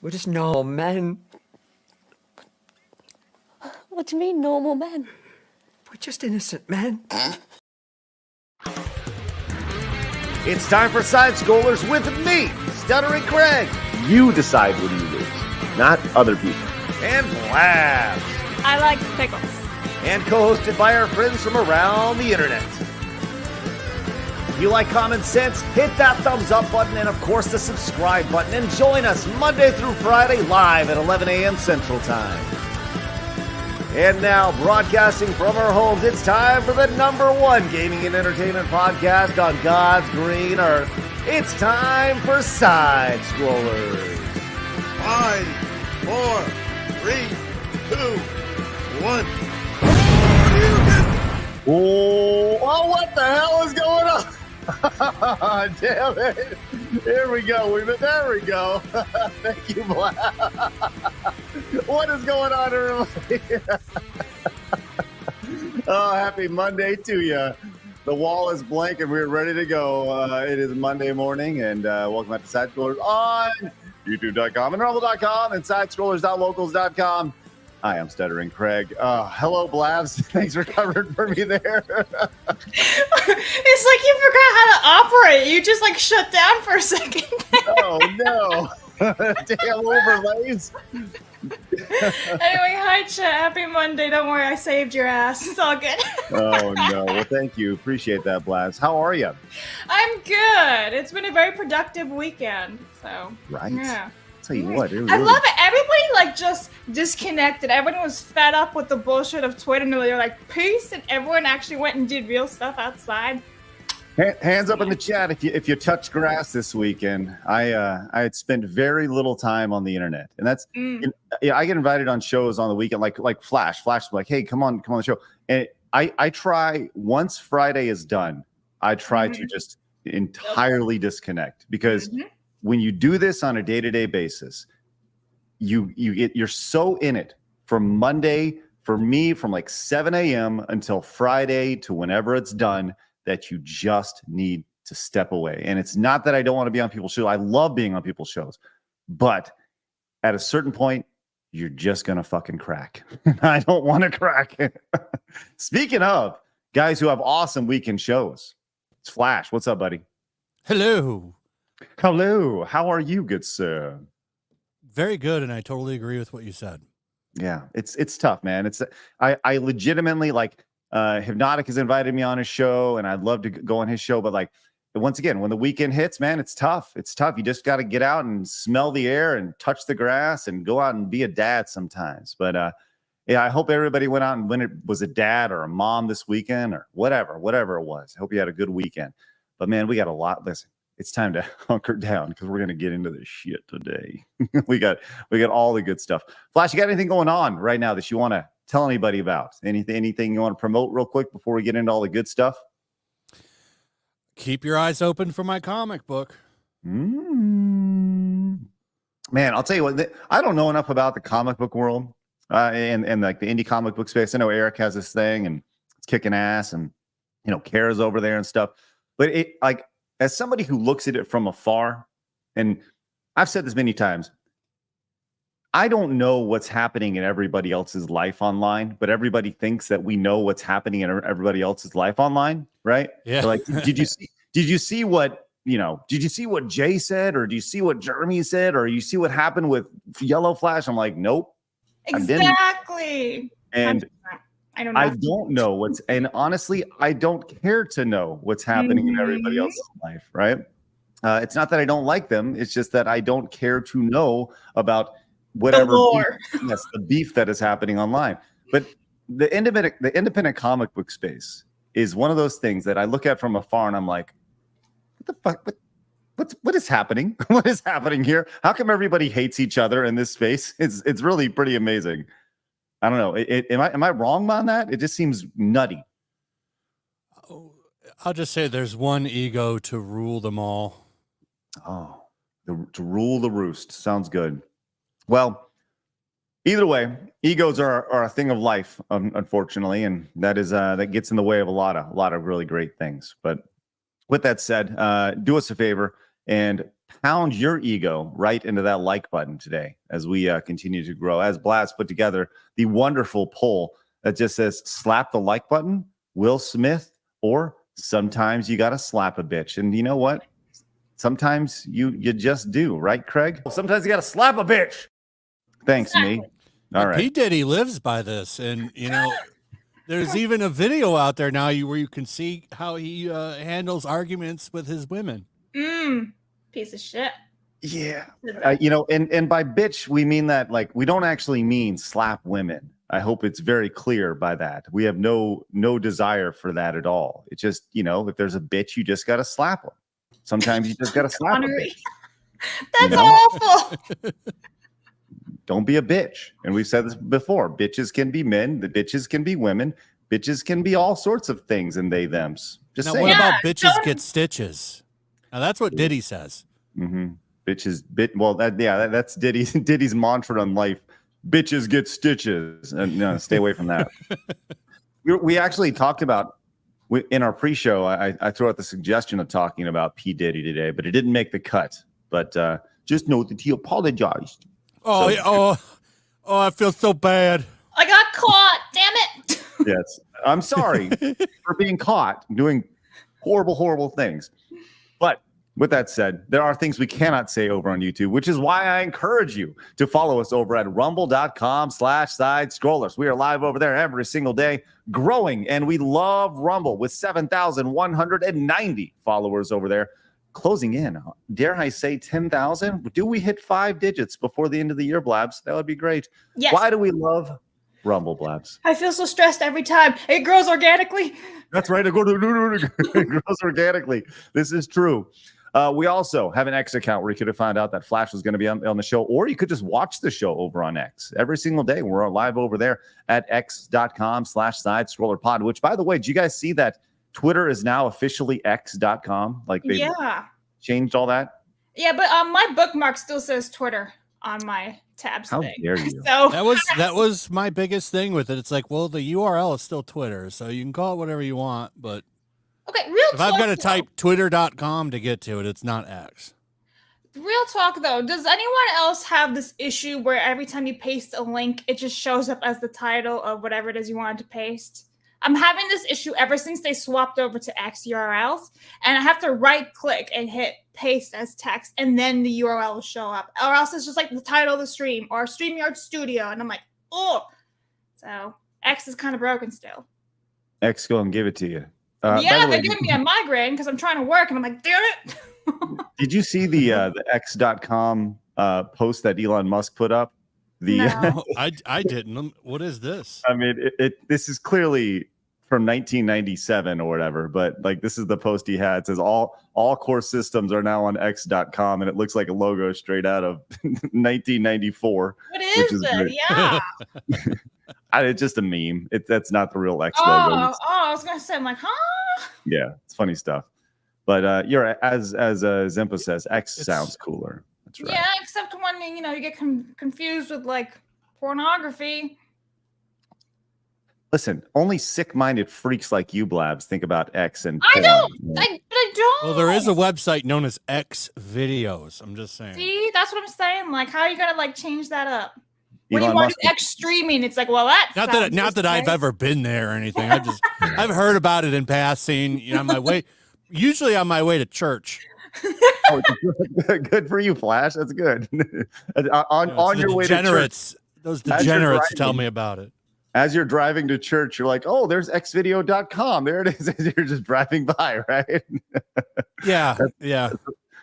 We're just normal men. What do you mean, normal men? We're just innocent men. It's time for Side Scrollers with me, Stuttering Craig. You decide when you lose, not other people. And Blabs. I like pickles. And co-hosted by our friends from around the internet. If you like common sense, hit that thumbs up button and, of course, the subscribe button. And join us Monday through Friday live at 11 a.m. Central Time. And now, broadcasting from our homes, it's time for the #1 gaming and entertainment podcast on God's green earth. It's time for Side Scrollers. 5, 4, 3, 2, 1. Oh, what the hell is going on? Damn it. Here we go. There we go. Thank you, Black. What is going on, everybody? Oh, happy Monday to you. The wall is blank and we're ready to go. It is Monday morning, and welcome back to Side Scrollers on YouTube.com and Rumble.com and SideScrollers.locals.com. Hi, I'm Stuttering Craig. Hello, Blabs. Thanks for covering for me there. It's like you forgot how to operate. You just like shut down for a second. Oh, no. Damn overlays. Anyway, hi, chat. Happy Monday. Don't worry, I saved your ass. It's all good. Oh, no. Well, thank you. Appreciate that, Blabs. How are you? I'm good. It's been a very productive weekend. So, right. Yeah. Tell you what, I love it. Everybody like just disconnected. Everyone was fed up with the bullshit of Twitter, and they were like, "Peace," and everyone actually went and did real stuff outside. Hands up in the chat if you touched grass this weekend. I had spent very little time on the internet, and that's I get invited on shows on the weekend, like Flash. Flash is like, "Hey, come on the show," and I try once Friday is done. I try to just entirely disconnect because. When you do this on a day-to-day basis, you're so in it from Monday, for me, from like 7 a.m. until Friday to whenever it's done, that you just need to step away. And it's not that I don't want to be on people's shows. I love being on people's shows. But at a certain point, you're just going to fucking crack. I don't want to crack. Speaking of guys who have awesome weekend shows, it's Flash. What's up, buddy? Hello. Hello. How are you, good sir? Very good, and I totally agree with what you said. Yeah, it's tough, man. I legitimately Hypnotic has invited me on his show, and I'd love to go on his show, but like once again, when the weekend hits, man, it's tough. It's tough. You just got to get out and smell the air and touch the grass and go out and be a dad sometimes. But yeah, I hope everybody went out and when it was a dad or a mom this weekend or whatever it was. I hope you had a good weekend. But man, we got a lot. Listen. It's time to hunker down because we're going to get into this shit today. we got all the good stuff. Flash, you got anything going on right now that you want to tell anybody about? Anything you want to promote real quick before we get into all the good stuff? Keep your eyes open for my comic book. Man, I'll tell you what, I don't know enough about the comic book world and like the indie comic book space. I know Eric has this thing and it's kicking ass and, Kara's over there and stuff. But it like, as somebody who looks at it from afar, and I've said this many times, I don't know what's happening in everybody else's life online, but everybody thinks that we know what's happening in everybody else's life online, right? Yeah. So like, did you see what Jay said, or do you see what Jeremy said, or you see what happened with Yellow Flash? I'm like, nope. Exactly. And I don't know what's, and honestly, I don't care to know what's happening in everybody else's life, right? It's not that I don't like them. It's just that I don't care to know about whatever the beef that is happening online. But the independent comic book space is one of those things that I look at from afar and I'm like, what the fuck? What is happening? What is happening here? How come everybody hates each other in this space? It's really pretty amazing. I don't know. Am I wrong on that? It just seems nutty. I'll just say there's one ego to rule them all. Oh, to rule the roost. Sounds good. Well, either way, egos are a thing of life, unfortunately, and that gets in the way of a lot of really great things. But with that said, do us a favor and pound your ego right into that like button today as we continue to grow. As Blaz put together the wonderful poll that just says, slap the like button, Will Smith, or sometimes you got to slap a bitch. And you know what? Sometimes you just do, right, Craig? Sometimes you got to slap a bitch. Thanks, me. All right. P. Diddy lives by this. And, there's even a video out there now where you can see how he handles arguments with his women. Piece of shit. Yeah. And by bitch, we mean that, like, we don't actually mean slap women. I hope it's very clear by that. We have no desire for that at all. It's just, if there's a bitch, you just got to slap them. Sometimes you just got to slap them. That's awful. Don't be a bitch. And we've said this before. Bitches can be men. The bitches can be women. Bitches can be all sorts of things and they, thems. Just now, saying. what about bitches get stitches? Now, that's what Diddy says. Mm-hmm. That's Diddy's mantra on life. Bitches get stitches. And no, stay away from that. we actually talked about, in our pre-show, I threw out the suggestion of talking about P. Diddy today, but it didn't make the cut. But just note that he apologized. I feel so bad. I got caught. Damn it. Yes. I'm sorry for being caught doing horrible, horrible things. But with that said, there are things we cannot say over on YouTube, which is why I encourage you to follow us over at rumble.com/side scrollers. We are live over there every single day, growing, and we love Rumble with 7,190 followers over there. Closing in, dare I say 10,000? Do we hit 5 digits before the end of the year, Blabs? That would be great. Yes. Why do we love Rumble, Blabs? I feel so stressed every time. It grows organically. That's right. It grows organically. This is true. We also have an X account where you could have found out that Flash was going to be on the show, or you could just watch the show over on X every single day. We're live over there at x.com/side scroller pod, which, by the way, did you guys see that Twitter is now officially x.com? Like they changed all that? Yeah, but my bookmark still says Twitter on my tabs. How thing. dare you? So that was my biggest thing with it. It's like, well, the URL is still Twitter, so you can call it whatever you want, but okay, if I've got to type twitter.com to get to it, it's not X. Real talk, though, does anyone else have this issue where every time you paste a link, it just shows up as the title of whatever it is you wanted to paste? I'm having this issue ever since they swapped over to X URLs, and I have to right-click and hit paste as text, and then the URL will show up. Or else it's just like the title of the stream or StreamYard Studio, and I'm like, oh. So X is kind of broken still. X go and give it to you. They give me a migraine because I'm trying to work, and I'm like, damn it. Did you see the X.com post that Elon Musk put up? No, I didn't. What is this? I mean, this is clearly from 1997 or whatever, but like this is the post he had. It says all core systems are now on X.com, and it looks like a logo straight out of 1994. What is it? Yeah. It's just a meme. That's not the real X logo. Oh, I was gonna say, I'm like, huh? Yeah, it's funny stuff. But you're as Zempa says, X sounds cooler. That's right. Yeah, except when you get confused with like pornography. Listen, only sick-minded freaks like you, Blabs, think about X and porn. I don't. Well, there is a website known as X Videos. I'm just saying. See, that's what I'm saying. Like, how are you gonna change that up? When you want to do X streaming, it's like, well, not that I've ever been there or anything. I've heard about it in passing. On my way, usually on my way to church. Oh, good for you, Flash. That's good. on your way to church. Those degenerates tell me about it. As you're driving to church, you're like, oh, there's xvideo.com. There it is. You're just driving by, right? Yeah.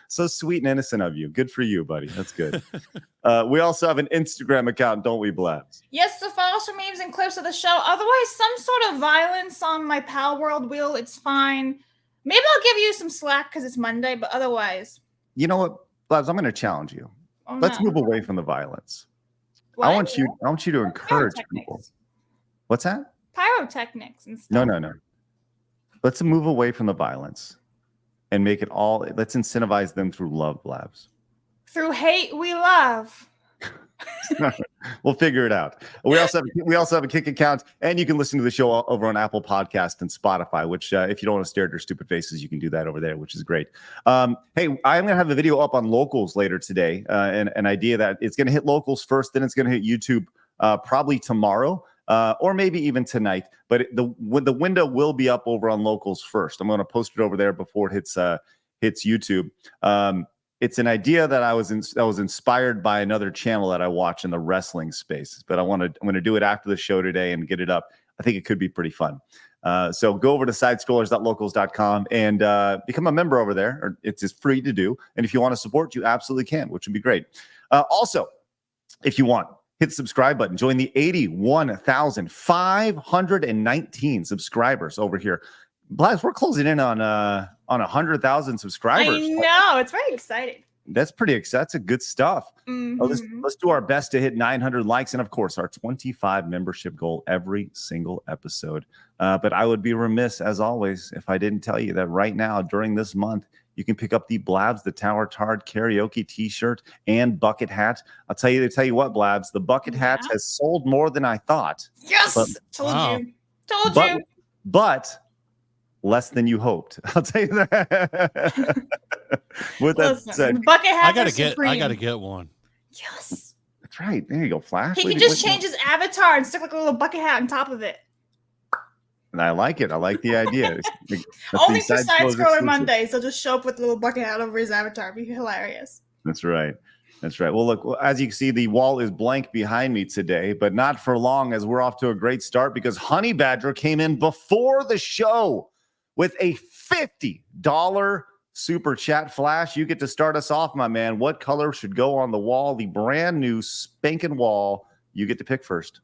So sweet and innocent of you. Good for you, buddy. That's good. We also have an Instagram account, don't we, Blabs? Yes, so follow some memes and clips of the show. Otherwise, some sort of violence on my Pal World wheel, it's fine. Maybe I'll give you some slack because it's Monday, but otherwise. You know what, Blabs? I'm going to challenge you. Oh, Let's move away from the violence. What? I want you to encourage people. What's that? Pyrotechnics and stuff. No. Let's move away from the violence and make it all. Let's incentivize them through love, Blabs. Through hate, we love. We'll figure it out. We also have a Kick account, and you can listen to the show over on Apple Podcast and Spotify. Which, if you don't want to stare at their stupid faces, you can do that over there, which is great. Hey, I'm gonna have a video up on locals later today, and an idea that it's gonna hit locals first, then it's gonna hit YouTube probably tomorrow. Or maybe even tonight, but the window will be up over on locals first. I'm going to post it over there before it hits YouTube. It's an idea that I was inspired by another channel that I watch in the wrestling space, but I'm going to do it after the show today and get it up. I think it could be pretty fun. So go over to sidescrollers.locals.com and become a member over there. Or it's just free to do, and if you want to support, you absolutely can, which would be great. Also, if you want, hit the subscribe button. Join the 81,519 subscribers over here. Blaz, we're closing in on 100,000 subscribers. I know, it's very exciting. That's pretty exciting. That's a good stuff. Let's do our best to hit 900 likes and, of course, our 25 membership goal every single episode. But I would be remiss, as always, if I didn't tell you that right now, during this month, you can pick up the Blabs, the Tower Tard karaoke T-shirt and bucket hat. I'll tell you what, Blabs, the bucket hat has sold more than I thought. Yes, told you. But less than you hoped. I'll tell you that. With that said, bucket hats I gotta get one. Yes, that's right. There you go, Flash. He can just change his avatar and stick like a little bucket hat on top of it. And I like it. I like the idea. Only for Side Scroller Mondays, he'll just show up with a little bucket hat over his avatar. It'd be hilarious. That's right. That's right. Well, look, as you can see, the wall is blank behind me today, but not for long, as we're off to a great start because Honey Badger came in before the show with a $50 super chat. Flash, you get to start us off, my man. What color should go on the wall? The brand new spanking wall. You get to pick first.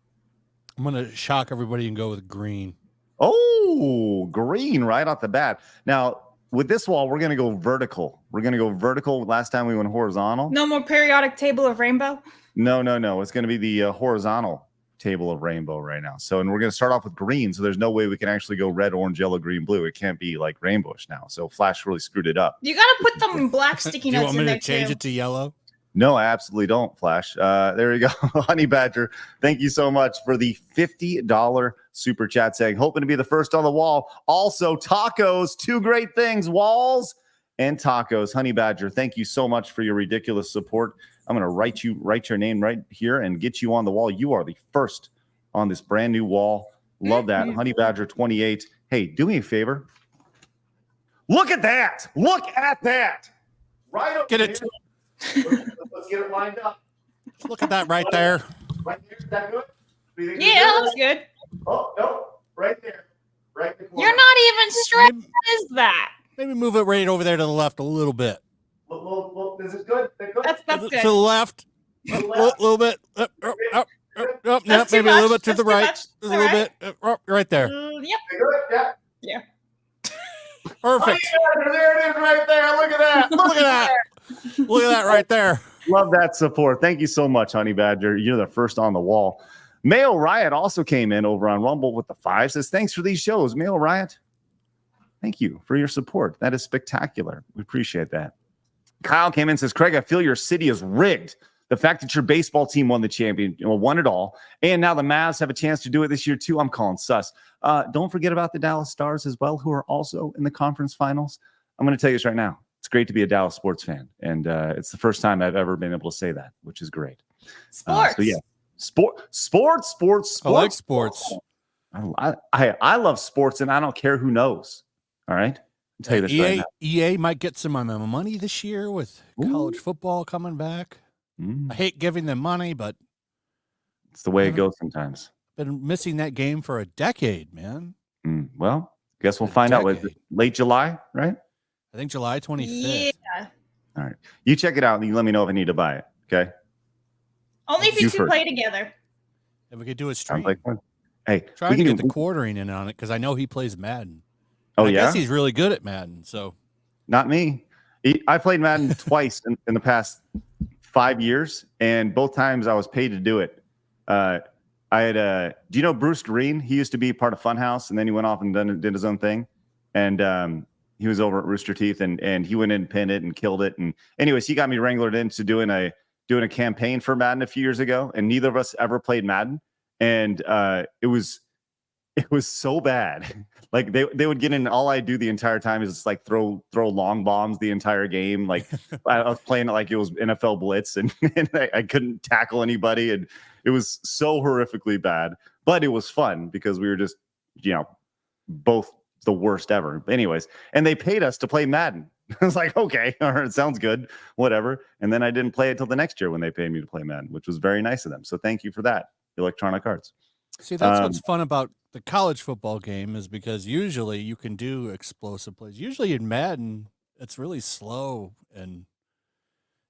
I'm going to shock everybody and go with green. Oh, green right off the bat. Now, with this wall, we're going to go vertical. Last time we went horizontal. No more periodic table of rainbow? No. It's going to be the horizontal table of rainbow right now. So, and we're going to start off with green. So there's no way we can actually go red, orange, yellow, green, blue. It can't be like rainbowish now. So Flash really screwed it up. You got to put some black sticky notes in there, Do you want me to change it to yellow? No, I absolutely don't, Flash. There you go. Honey Badger, thank you so much for the $50 super chat saying, hoping to be the first on the wall. Also, tacos, two great things, walls and tacos. Honey Badger, thank you so much for your ridiculous support. I'm going to write your name right here and get you on the wall. You are the first on this brand new wall. Love that. Honey Badger 28. Hey, do me a favor. Look at that. Right up Get it. Let's get it lined up. Look at that right there. Right there. Is that good? Yeah, that looks good. Oh, no. Right there. Right there. You're not even straight. What is that? Maybe move it right over there to the left a little bit. Well, this is good. That's good. To the left. A little bit. That's Maybe a little bit to That's the too right. much. Just a little bit. Right there. Yep. Yeah. Perfect. Oh, there it is right there. Look at that. Look at that. Look at that right there. Love that support. Thank you so much, Honey Badger. You're the first on the wall. Mayo Riot also came in over on Rumble with the 5. Says, thanks for these shows, Mayo Riot. Thank you for your support. That is spectacular. We appreciate that. Kyle came in and says, Craig, I feel your city is rigged. The fact that your baseball team won the won it all, and now the Mavs have a chance to do it this year too, I'm calling sus. Don't forget about the Dallas Stars as well, who are also in the conference finals. I'm going to tell you this right now. It's great to be a Dallas sports fan, and it's the first time I've ever been able to say that, which is great. Sports. So yeah, sports. I like sports. I love sports, and I don't care who knows. All right, I'll tell you this right now. EA might get some money this year with college football coming back. I hate giving them money, but it's the way it goes sometimes. Been missing that game for a decade, man. Well, guess we'll find out. Late July, right? I think July 25th. Yeah. All right. You check it out and you let me know if I need to buy it. Okay. Only if you two play together. If we could do a stream. Hey, trying to get the quartering in on it because I know he plays Madden. Oh, I yeah? guess he's really good at Madden. So, not me. I played Madden twice in the past 5 years, and both times I was paid to do it. I had do you know Bruce Green? He used to be part of Funhouse, and then he went off and did his own thing. And he was over at Rooster Teeth, and he went in and pinned it and killed it. And anyways, he got me wranglered into doing a doing a campaign for Madden a few years ago, and neither of us ever played Madden, and it was so bad. Like they would get in, all I do the entire time is just like throw long bombs the entire game. Like I was playing it like it was NFL Blitz, and I couldn't tackle anybody, and it was so horrifically bad. But it was fun because we were just, both the worst ever. But anyways, and they paid us to play Madden. I was like, okay, all right, sounds good, whatever. And then I didn't play it till the next year when they paid me to play Madden, which was very nice of them. So thank you for that, Electronic Arts. See, that's what's fun about the college football game, is because usually you can do explosive plays. Usually in Madden, it's really slow and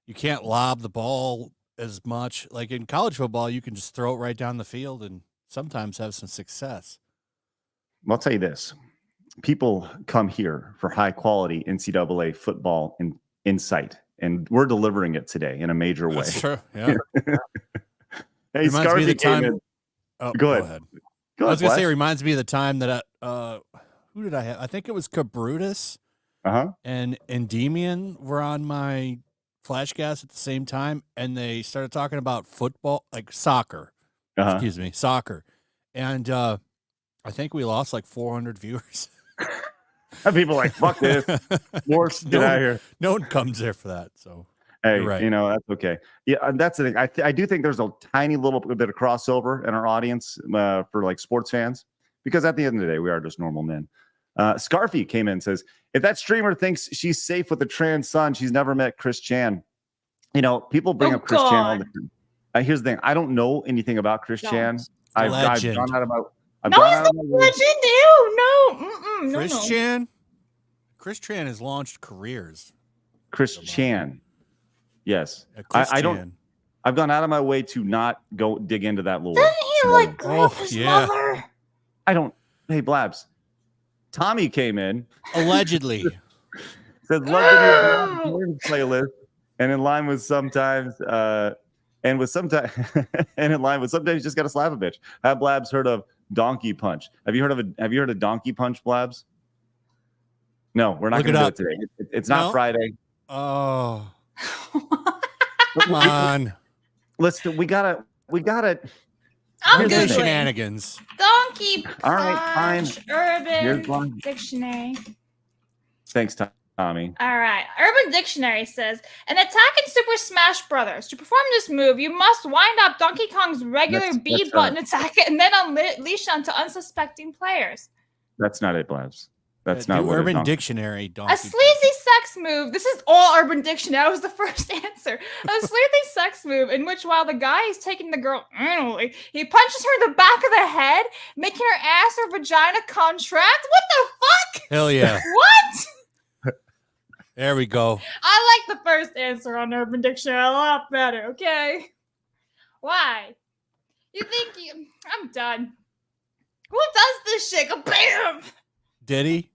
you can't lob the ball as much. Like in college football, you can just throw it right down the field and sometimes have some success. I'll tell you this. People come here for high quality NCAA football and insight, and we're delivering it today in a major way. That's true. Yeah. Hey, Scarby came in. Oh, go ahead. I was going to say, it reminds me of the time that who did I have? I think it was Cabrutus and Endymion were on my Flashcast at the same time, and they started talking about football, like soccer. Excuse me, soccer. And I think we lost like 400 viewers. People are like, fuck this. Morse, get out of here. No one comes there for that. So, hey, right. That's okay. Yeah, and that's the thing. I do think there's a tiny little bit of crossover in our audience for like sports fans, because at the end of the day, we are just normal men. Scarfy came in and says, if that streamer thinks she's safe with a trans son, she's never met Chris Chan. People bring up Chris Chan all the time. Here's the thing. I don't know anything about Chris Chan. I've gone out of my... legend. Ew, no. Chris Chan? Chris Chan has launched careers. Chris Chan. Yes. I don't... I've gone out of my way to not go dig into that little... Doesn't he like grab his mother? I don't... Hey, Blabs. Tommy came in. Allegedly. Says, love the new playlist. And in line with sometimes... and in line with sometimes you just got to slap a bitch. Have Blabs heard of Donkey Punch? Have you heard of Donkey Punch, Blabs? No, we're not going to do it today. It's not Friday. Oh. Come on. Listen, we gotta. I'm Googling shenanigans. Donkey Punch. All right, fine. Urban Dictionary. Thanks, Tommy. All right. Urban Dictionary says, an attack in Super Smash Brothers. To perform this move, you must wind up Donkey Kong's regular B button attack and then unleash onto unsuspecting players. That's not it, Blabs. That's not what Urban Dictionary. A sleazy sex move. This is all Urban Dictionary. That was the first answer. A sleazy sex move in which, while the guy is taking the girl anally, he punches her in the back of the head, making her ass or vagina contract. What the fuck? Hell yeah. What? There we go. I like the first answer on Urban Dictionary a lot better, okay? Why? You think I'm done. Who does this shit? Bam! Did he?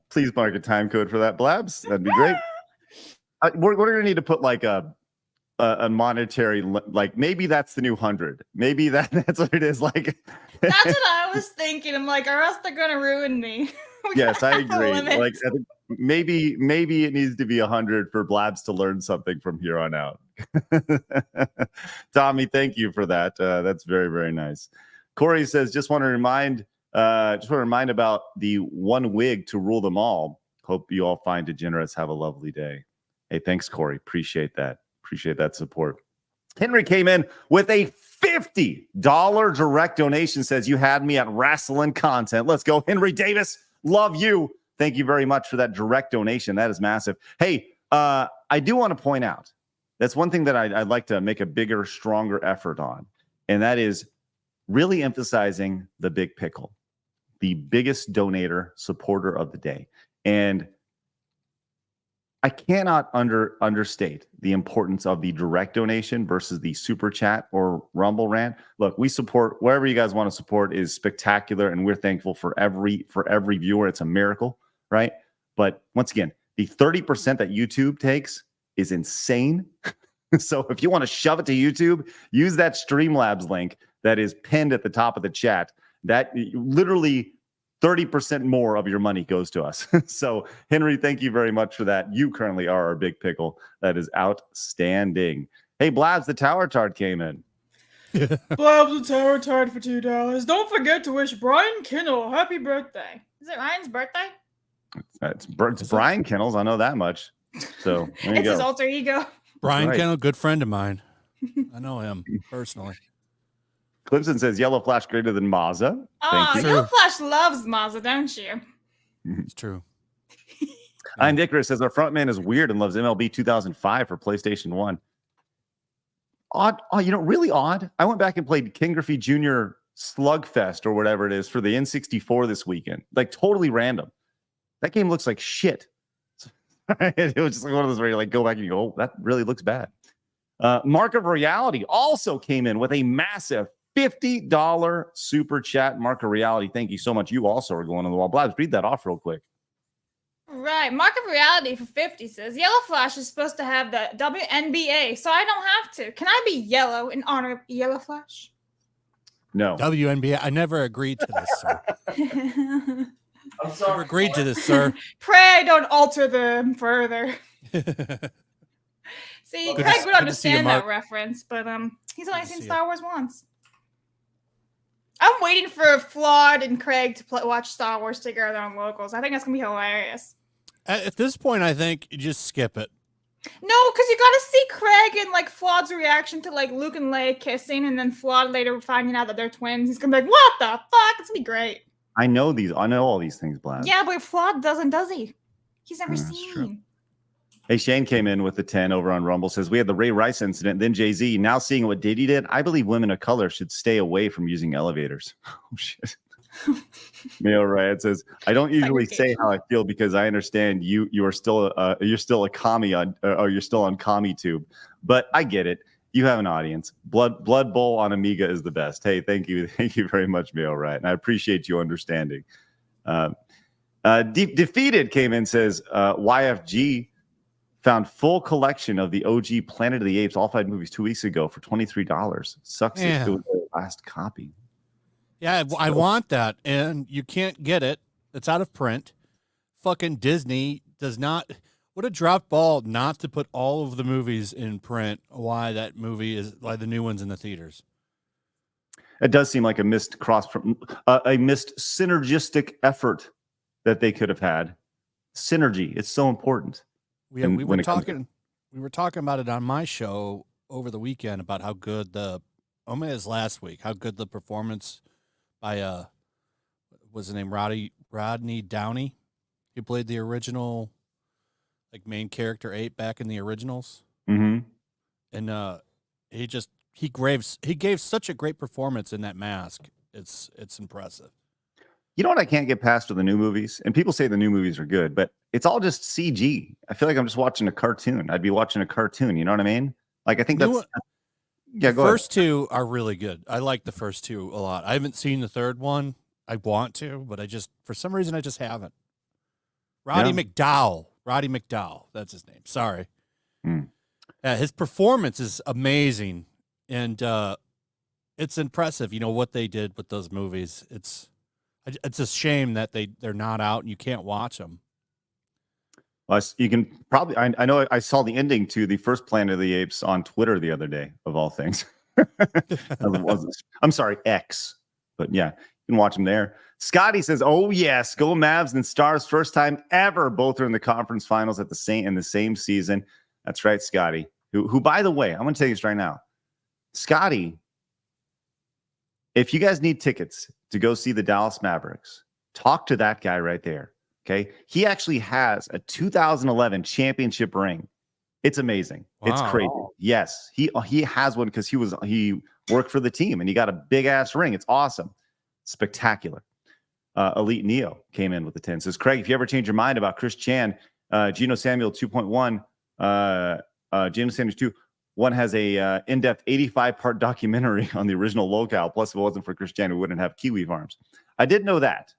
Please mark a time code for that, Blabs. That'd be great. We're going to need to put like a monetary, like maybe that's the new 100. Maybe that's what it is. Like that's what I was thinking. I'm like, or else they're going to ruin me. Yes, I agree. Like I think maybe it needs to be 100 for Blabs to learn something from here on out. Tommy, thank you for that. That's very, very nice. Corey says, just want to remind about the one wig to rule them all. Hope you all fine degenerates have a lovely day. Hey, thanks, Corey. Appreciate that. Appreciate that support. Henry came in with a $50 direct donation. Says, you had me at wrestling content. Let's go, Henry Davis. Love you. Thank you very much for that direct donation. That is massive. Hey, I do want to point out, that's one thing that I'd like to make a bigger, stronger effort on, and that is really emphasizing the big pickle, the biggest donator, supporter of the day. And I cannot understate the importance of the direct donation versus the super chat or Rumble rant. Look, we support wherever you guys want to support is spectacular, and we're thankful for every viewer. It's a miracle, right? But once again, the 30% that YouTube takes is insane. So if you want to shove it to YouTube, use that Streamlabs link that is pinned at the top of the chat. That literally 30% more of your money goes to us. So, Henry, thank you very much for that. You currently are our big pickle. That is outstanding. Hey, Blabs, the Tower Tart came in. Blabs the Tower Tart for $2. Don't forget to wish Brian Kinnell happy birthday. Is it Ryan's birthday? It's Brian Kennels. I know that much. So there you It's go. his alter ego. Brian right. Kennel, good friend of mine. I know him personally. Clemson says Yellow Flash greater than Mazda. Oh, Thank you. Yellow Flash loves Mazda, don't you? It's true. I'm Icarus says our frontman is weird and loves MLB 2005 for PlayStation 1. Odd. Oh, really odd. I went back and played King Griffey Jr. Slugfest or whatever it is for the N64 this weekend. Like totally random. That game looks like shit. It was just like one of those where you like go back and you go, oh, that really looks bad. Mark of Reality also came in with a massive $50 super chat. Mark of Reality, thank you so much. You also are going on the wall. Blabs, read that off real quick. Right. Mark of Reality for 50 says Yellow Flash is supposed to have the WNBA, so I don't have to. Can I be yellow in honor of Yellow Flash? No. WNBA. I never agreed to this, sir. I'm Never agreed to this, sir. Pray I don't alter them further. See, Good Craig to- would good to see you, understand that Mark. reference, but he's only Good to seen see Star Wars once. I'm waiting for Flawed and Craig to watch Star Wars together on Locals. I think that's gonna be hilarious. At this point, I think you just skip it. No, because you gotta see Craig and like Flawed's reaction to like Luke and Leia kissing, and then Flawed later finding out that they're twins. He's gonna be like, "What the fuck?" It's gonna be great. I know all these things, Blabs. Yeah, but Flawed doesn't, does he? He's never That's seen. true. Hey, Shane came in with the 10 over on Rumble, says, we had the Ray Rice incident, then Jay-Z. Now seeing what Diddy did, I believe women of color should stay away from using elevators. Oh, shit. Mail Riot says, I don't usually say how I feel because I understand you're still a commie on, or you're still on CommieTube, but I get it. You have an audience. Blood Bowl on Amiga is the best. Hey, thank you very much, Mail Riot, and I appreciate you understanding. Defeated came in, says YFG found full collection of the OG Planet of the Apes, all 5 movies 2 weeks ago for $23. Sucks if it was the last copy. Yeah, I want that, and you can't get it. It's out of print. Fucking Disney does not. What a drop ball not to put all of the movies in print. Why the new ones in the theaters. It does seem like a missed synergistic effort that they could have had. Synergy, it's so important. We were talking about it on my show over the weekend about how good last week, how good the performance by was the name Rodney Downey. He played the original like main character ape back in the originals. Mm-hmm. And he gave such a great performance in that mask. It's impressive. You know what I can't get past with the new movies? And people say the new movies are good, but it's all just CG. I feel like I'm just watching a cartoon. I'd be watching a cartoon. You know what I mean? Like, I think that's... Yeah, go ahead. First 2 are really good. I like the first 2 a lot. I haven't seen the third one. I want to, but for some reason, I just haven't. Roddy McDowell. That's his name. Sorry. His performance is amazing. And it's impressive, what they did with those movies. It's a shame that they're not out and you can't watch them. Well, you can probably. I know I saw the ending to the first Planet of the Apes on Twitter the other day, of all things. I'm sorry, X. But yeah, you can watch them there. Scotty says, "Oh yes, go Mavs and Stars! First time ever, both are in the conference finals in the same season." That's right, Scotty. Who, by the way, I'm going to tell you this right now, Scotty. If you guys need tickets to go see the Dallas Mavericks, talk to that guy right there. Okay. He actually has a 2011 championship ring. It's amazing. Wow. It's crazy. Yes. He has one because he worked for the team and he got a big ass ring. It's awesome. Spectacular. Elite Neo came in with the 10. Says, Craig, if you ever change your mind about Chris Chan, Geno Samuel 2.1, James Sanders 2, one has a in-depth 85-part documentary on the original locale. Plus, if it wasn't for Chris Chan, we wouldn't have Kiwi Farms. I did know that.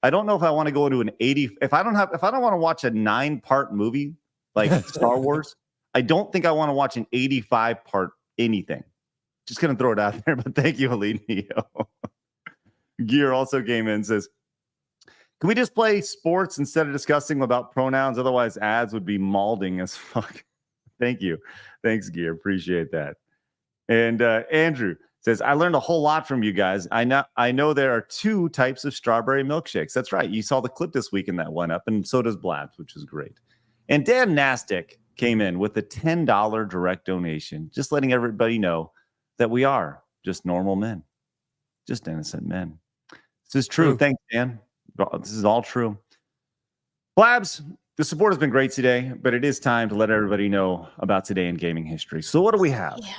I don't know if I want to go into an 80. If I don't want to watch a 9-part movie like Star Wars, I don't think I want to watch an 85-part anything. Just gonna throw it out there. But thank you, Elite Neo. Gear also came in and says, Can we just play sports instead of discussing about pronouns? Otherwise, ads would be mauling as fuck. Thank you. Thanks, Gear. Appreciate that. And Andrew says, I learned a whole lot from you guys. I know there are 2 types of strawberry milkshakes. That's right. You saw the clip this week in that one up, and so does Blabs, which is great. And Dan Nastic came in with a $10 direct donation, just letting everybody know that we are just normal men, just innocent men. This is true. Thanks, Dan. This is all true. Blabs, the support has been great today, but it is time to let everybody know about today in gaming history. So what do we have? Yeah.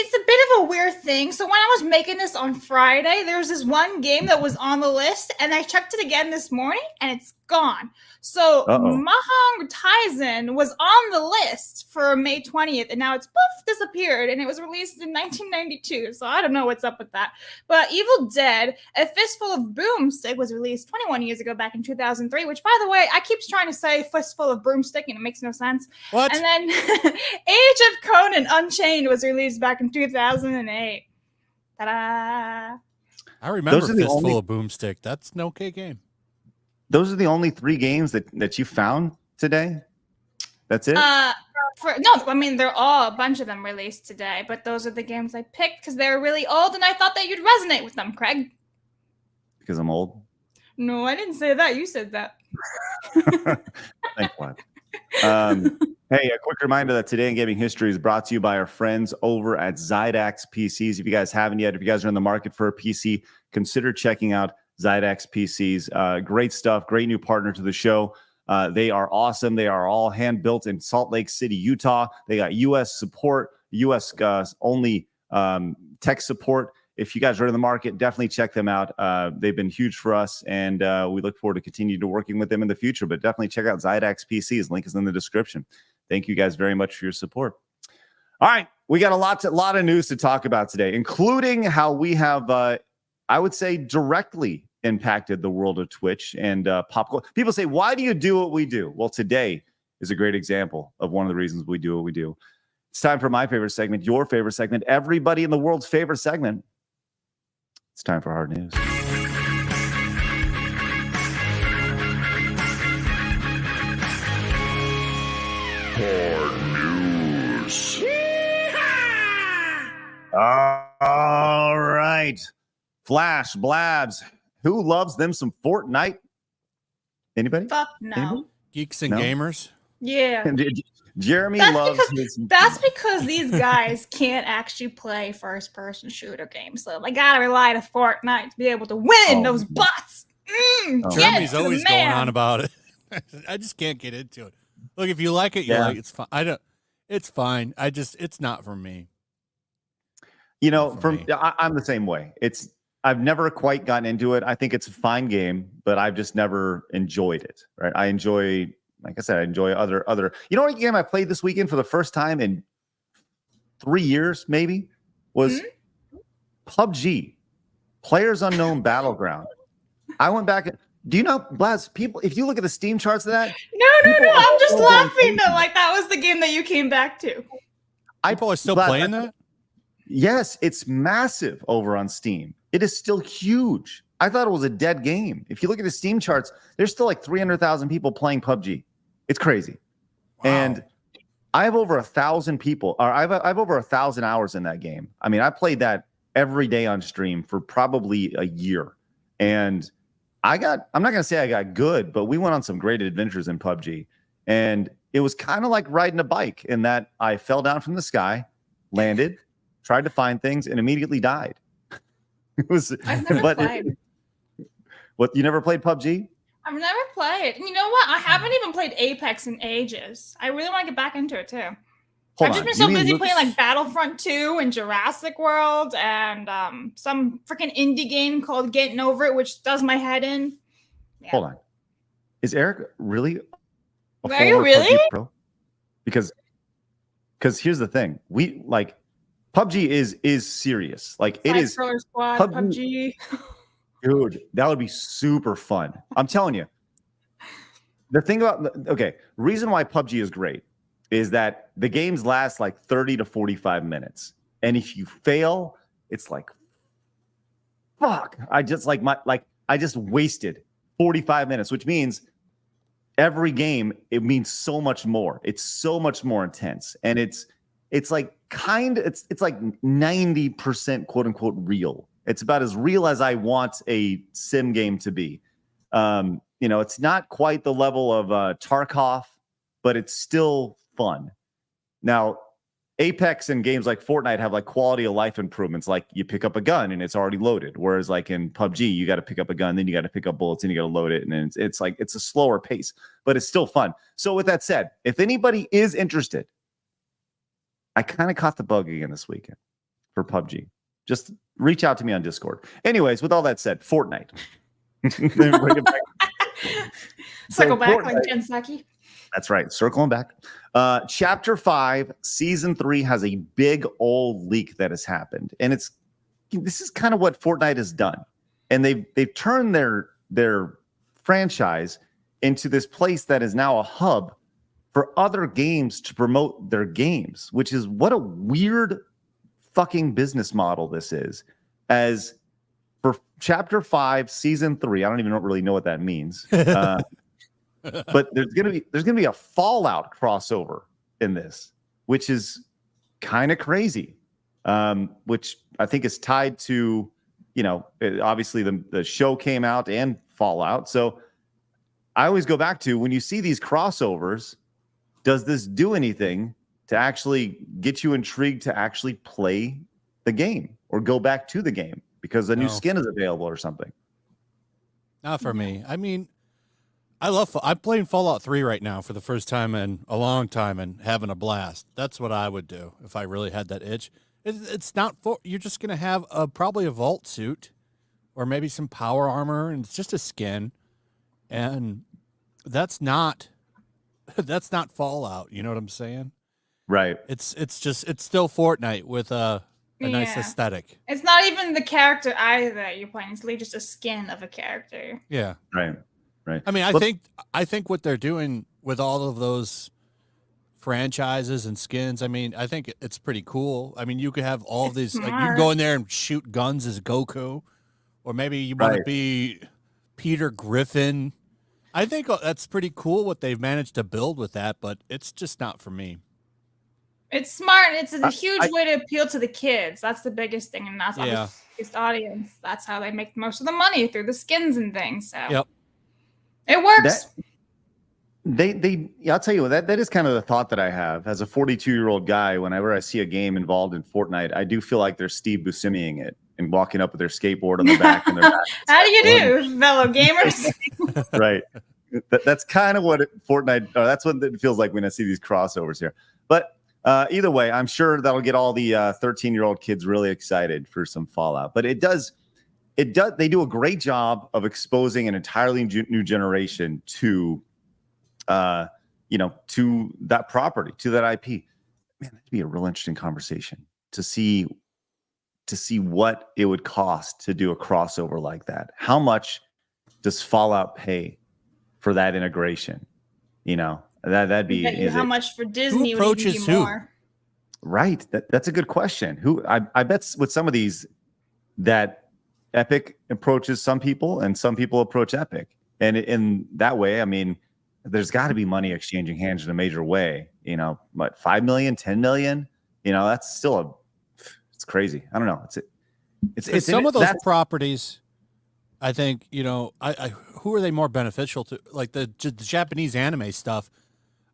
It's a bit of a weird thing. So when I was making this on Friday, there was this one game that was on the list, and I checked it again this morning, and it's gone. So Mahang Taizen was on the list for May 20th, and now it's disappeared, and it was released in 1992. So I don't know what's up with that. But Evil Dead, A Fistful of Broomstick was released 21 years ago, back in 2003, which, by the way, I keep trying to say Fistful of Broomstick, and it makes no sense. What? And then Age of Conan Unchained was released back in 2008. Ta-da! I remember Fistful of Boomstick. That's an okay game. Those are the only 3 games that you found today? That's it? They're all a bunch of them released today, but those are the games I picked because they're really old, and I thought that you'd resonate with them, Craig. Because I'm old? No, I didn't say that. You said that. Thanks, Vlad. Hey, a quick reminder that Today in Gaming History is brought to you by our friends over at Zydax PCs. If you guys haven't yet, if you guys are in the market for a PC, consider checking out Zydax PCs. Great stuff. Great new partner to the show. They are awesome. They are all hand built in Salt Lake City, Utah. They got U.S. support, U.S. only tech support. If you guys are in the market, definitely check them out. They've been huge for us, and we look forward to continue to working with them in the future. But definitely check out Zydax PCs. Link is in the description. Thank you guys very much for your support. All right, we got a lot of news to talk about today, including how we have, I would say, directly impacted the world of Twitch and pop culture. People say, why do you do what we do? Well, today is a great example of one of the reasons we do what we do. It's time for my favorite segment, your favorite segment, everybody in the world's favorite segment. It's time for hard news. Hard news. All right. Flash, Blabs. Who loves them some Fortnite? Anybody? Fuck no. Anybody? Geeks and gamers? Yeah. Jeremy That's because these guys can't actually play first-person shooter games. So they gotta rely on Fortnite to be able to win those bots. Jeremy's always going on about it. I just can't get into it. Look, if you like it, you like it. It's fine. It's fine. It's not for me. You know, I'm the same way. I've never quite gotten into it. I think it's a fine game, but I've just never enjoyed it. Right? I enjoy, like I said, I enjoy other. You know what game I played this weekend for the first time in 3 years, maybe, was PUBG, Players Unknown Battleground. I went back. Do you know, Blaz, people, if you look at the Steam charts of that? No. I'm just laughing though. Like that was the game that you came back to. People are still playing that? Yes, it's massive over on Steam. It is still huge. I thought it was a dead game. If you look at the Steam charts, there's still like 300,000 people playing PUBG. It's crazy. Wow. And I have over 1,000 people, or I have over 1,000 hours in that game. I mean, I played that every day on stream for probably a year. And I'm not going to say I got good, but we went on some great adventures in PUBG. And it was kind of like riding a bike in that I fell down from the sky, landed, tried to find things, and immediately died. It was. I've never played. What, you never played PUBG? I've never played. You know what? I haven't even played Apex in ages. I really want to get back into it too. I've just been so busy playing like Battlefront 2 and Jurassic World and some freaking indie game called Getting Over It, which does my head in. Yeah. Hold on. Is Eric really? Are you really? Pro? Because here's the thing. We like PUBG is serious. Like it is. Squad, PUBG. Dude, that would be super fun. I'm telling you. The thing about reason why PUBG is great is that the games last like 30 to 45 minutes. And if you fail, it's like, fuck. I just wasted 45 minutes, which means every game, it means so much more. It's so much more intense. And it's like it's like 90% quote unquote real. It's about as real as I want a sim game to be. It's not quite the level of Tarkov, but it's still fun. Now, Apex and games like Fortnite have like quality of life improvements, like you pick up a gun and it's already loaded. Whereas like in PUBG, you got to pick up a gun, then you got to pick up bullets and you got to load it. And it's like, it's a slower pace, but it's still fun. So with that said, if anybody is interested, I kind of caught the bug again this weekend for PUBG. Just reach out to me on Discord. Anyways, with all that said, Fortnite. Bring it back. Circle back Fortnite, like Jen Psaki. That's right. Circling back. Chapter 5, Season 3 has a big old leak that has happened. And this is kind of what Fortnite has done. And they've turned their franchise into this place that is now a hub for other games to promote their games, which is what a weird fucking business model this is. As for Chapter 5, Season 3, I don't even really know what that means. But there's gonna be a Fallout crossover in this, which is kind of crazy. Which I think is tied to, obviously the show came out and Fallout. So I always go back to, when you see these crossovers, does this do anything to actually get you intrigued to actually play the game or go back to the game because a new skin is available or something? Not for me. I mean, I'm playing Fallout 3 right now for the first time in a long time and having a blast. That's what I would do if I really had that itch. It's not you're just going to have probably a vault suit or maybe some power armor, and it's just a skin. And that's not Fallout. You know what I'm saying? Right. It's still Fortnite with a nice aesthetic. It's not even the character either that you're playing. It's literally just a skin of a character. Yeah. Right. I mean, I think what they're doing with all of those franchises and skins, I mean, I think it's pretty cool. I mean, you could have all of these, like, you can go in there and shoot guns as Goku, or maybe you want to be Peter Griffin. I think that's pretty cool what they've managed to build with that, but it's just not for me. It's smart. It's a huge way to appeal to the kids. That's the biggest thing, and that's the biggest audience. That's how they make most of the money, through the skins and things. So. Yep. It works. I'll tell you what, that is kind of the thought that I have as a 42-year-old guy. Whenever I see a game involved in Fortnite, I do feel like they're Steve Buscemiing it and walking up with their skateboard on the back. And their back. How do you do, fellow gamers? Right. That's kind of what Fortnite, or that's what it feels like when I see these crossovers here. But either way, I'm sure that'll get all the 13-year-old kids really excited for some Fallout. But they do a great job of exposing an entirely new generation to that property, to that IP. Man, that'd be a real interesting conversation to see what it would cost to do a crossover like that. How much does Fallout pay for that integration? That'd be how much for Disney who approaches would give you more? Right. That's a good question. I bet with some of these that Epic approaches some people and some people approach Epic. And in that way, I mean, there's got to be money exchanging hands in a major way. What, 5 million, 10 million? That's still it's crazy. I don't know. It's some of those properties, I think, who are they more beneficial to? Like the Japanese anime stuff.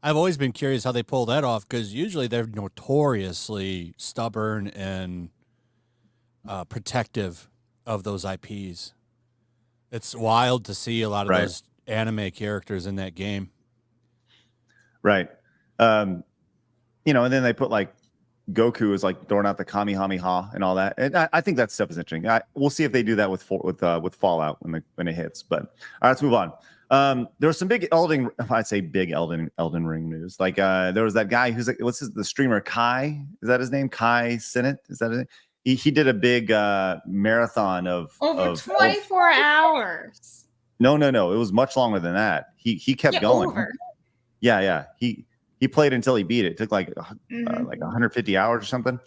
I've always been curious how they pull that off, because usually they're notoriously stubborn and protective of those IPs. It's wild to see a lot of those anime characters in that game. Right. And then they put like Goku is like throwing out the Kamehameha and all that. And I think that stuff is interesting. We'll see if they do that with Fallout when it hits. But all right, let's move on. There was some big Elden Ring news. Like there was that guy who's like, the streamer Kai? Is that his name? Kai Sinnott? Is that his name? He did a big marathon of 24 hours. No. It was much longer than that. He kept going. Over. Yeah. He played until he beat it. It took like 150 hours or something.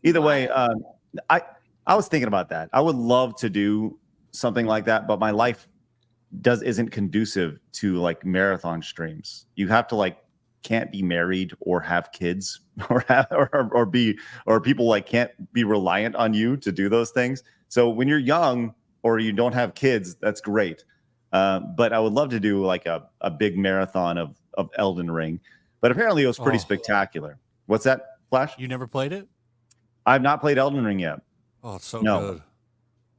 Either way, I was thinking about that. I would love to do something like that, but my life isn't conducive to like marathon streams. You have to like can't be married or have kids or people like can't be reliant on you to do those things. So when you're young or you don't have kids, that's great. But I would love to do like a big marathon of Elden Ring. But apparently it was pretty spectacular. What's that, Flash? You never played it? I've not played Elden Ring yet. Oh, it's so good.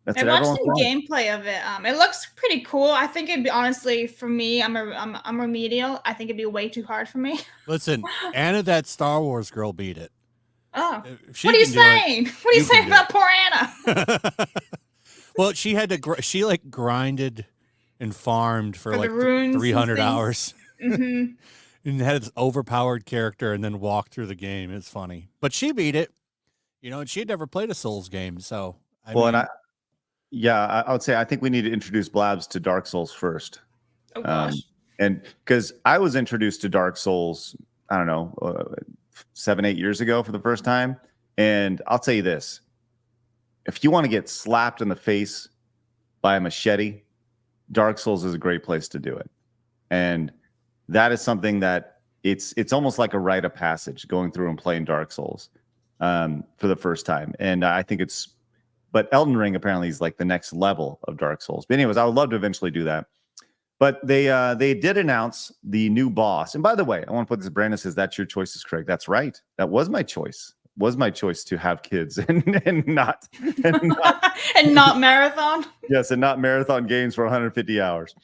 That's I watched some gameplay of it. It looks pretty cool. I think it'd be, honestly, for me, I'm remedial. I think it'd be way too hard for me. Listen, Anna, that Star Wars girl, beat it. Oh, what are you saying? What are you saying about poor Anna? Well, she had to. She like grinded and farmed for like 300 hours, and had this overpowered character, and then walked through the game. It's funny, but she beat it. You know, and she had never played a Souls game, so. I would say I think we need to introduce Blabs to Dark Souls first. Oh gosh. And because I was introduced to Dark Souls, I don't know, 7-8 years ago for the first time. And I'll tell you this, if you want to get slapped in the face by a machete, Dark Souls is a great place to do it. And that is something that it's almost like a rite of passage going through and playing Dark Souls for the first time. And I think but Elden Ring apparently is like the next level of Dark Souls. But anyways, I would love to eventually do that. But they did announce the new boss. And by the way, I want to put this, Brandon says, that's your choice is correct. That's right. That was my choice. Was my choice to have kids and not and not marathon. Yes, and not marathon games for 150 hours.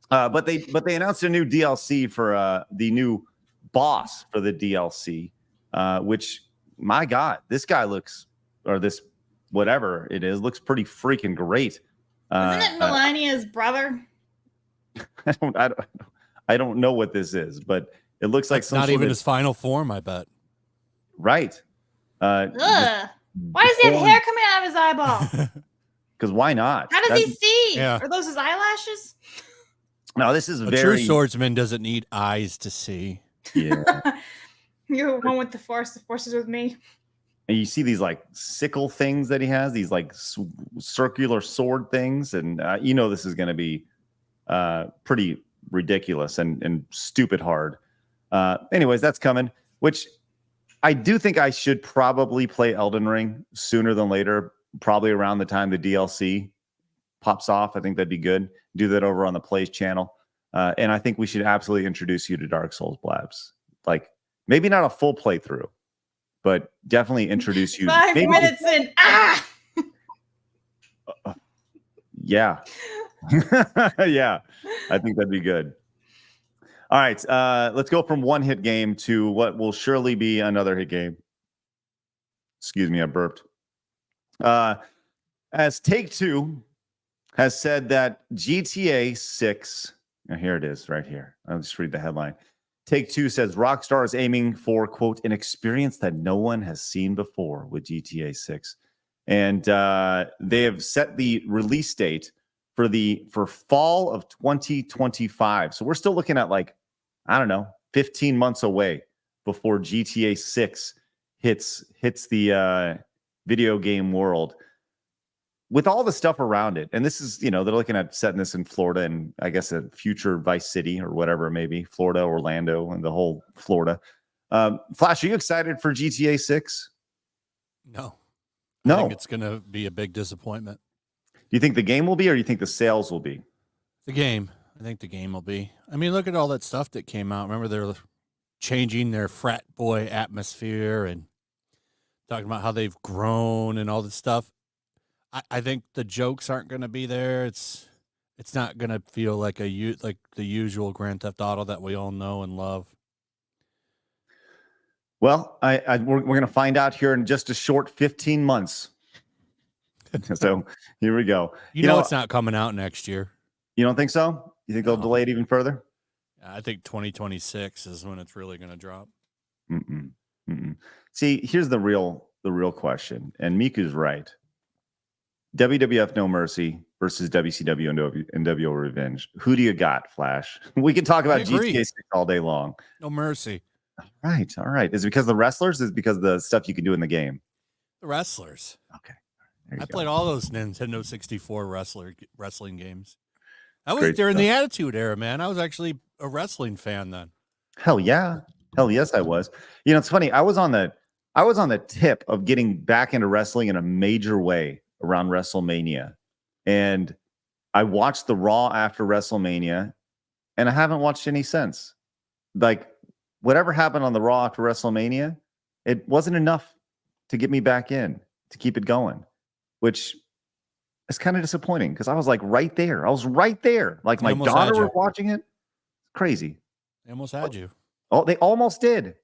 But they announced a new DLC for the new boss for the DLC, which, my God, this guy looks, or this whatever it is, looks pretty freaking great. Isn't it Melania's brother? I don't know what this is, but it looks like not even his final form, I bet. Right. Why does he have hair coming out of his eyeball? Because why not? How does he see? Yeah. Are those his eyelashes? No, this is a true swordsman doesn't need eyes to see. Yeah. You're one with the force. The force is with me. And you see these like sickle things that he has, these like circular sword things. And you know this is going to be pretty ridiculous and stupid hard. Anyways, that's coming, which I do think I should probably play Elden Ring sooner than later, probably around the time the DLC pops off. I think that'd be good. Do that over on the Plays channel. And I think we should absolutely introduce you to Dark Souls, Blabs. Like maybe not a full playthrough, but definitely introduce you. 5 minutes in. Yeah. Yeah. I think that'd be good. All right. Let's go from one hit game to what will surely be another hit game. Excuse me, I burped. As Take-Two has said that GTA 6, here it is right here. I'll just read the headline. Take-Two says Rockstar is aiming for, quote, an experience that no one has seen before with GTA 6. And they have set the release date for fall of 2025. So we're still looking at like, I don't know, 15 months away before GTA 6 hits the video game world. With all the stuff around it, and this is, they're looking at setting this in Florida and I guess a future Vice City or whatever it may be, Florida, Orlando, and the whole Florida. Flash, are you excited for GTA 6? No. No. I think it's going to be a big disappointment. Do you think the game will be, or do you think the sales will be? The game. I think the game will be. I mean, look at all that stuff that came out. Remember, they're changing their frat boy atmosphere and talking about how they've grown and all this stuff. I think the jokes aren't going to be there. It's not going to feel like the usual Grand Theft Auto that we all know and love. Well, we're going to find out here in just a short 15 months. So here we go. You know it's not coming out next year. You don't think so? You think they'll delay it even further? I think 2026 is when it's really going to drop. See, here's the real question, and Miku's right. WWF No Mercy versus WCW and NWO Revenge. Who do you got, Flash? We can talk about GTA 6 all day long. No Mercy. All right. Is it because of the wrestlers? Is it because of the stuff you can do in the game? The wrestlers. Okay. I played all those Nintendo 64 wrestling games. I was during the Attitude Era, man. I was actually a wrestling fan then. Hell yeah. Hell yes, I was. You know, it's funny. I was on the tip of getting back into wrestling in a major way around WrestleMania. And I watched the Raw after WrestleMania, and I haven't watched any since. Like, whatever happened on the Raw after WrestleMania, it wasn't enough to get me back in, to keep it going, which is kind of disappointing because I was like right there. I was right there. Like my daughter was watching it. Crazy. They almost had you. Oh, they almost did,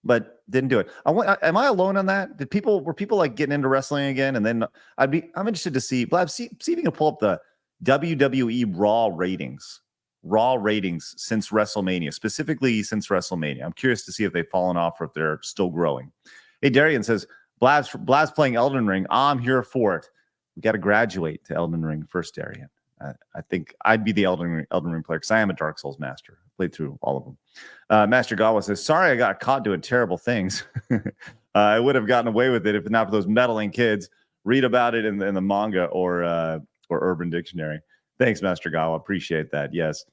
but didn't do it. Am I alone on that? Were people like getting into wrestling again? And then I'm interested to see, but see if you can pull up the WWE Raw ratings since WrestleMania, specifically since WrestleMania. I'm curious to see if they've fallen off or if they're still growing. Hey, Darian says, Blaz playing Elden Ring. I'm here for it. We got to graduate to Elden Ring first, Darian. I think I'd be the Elden Ring player because I am a Dark Souls master. Played through all of them. Master Gawa says, sorry I got caught doing terrible things. I would have gotten away with it if not for those meddling kids. Read about it in the manga or Urban Dictionary. Thanks, Master Gawa. Appreciate that. Yes.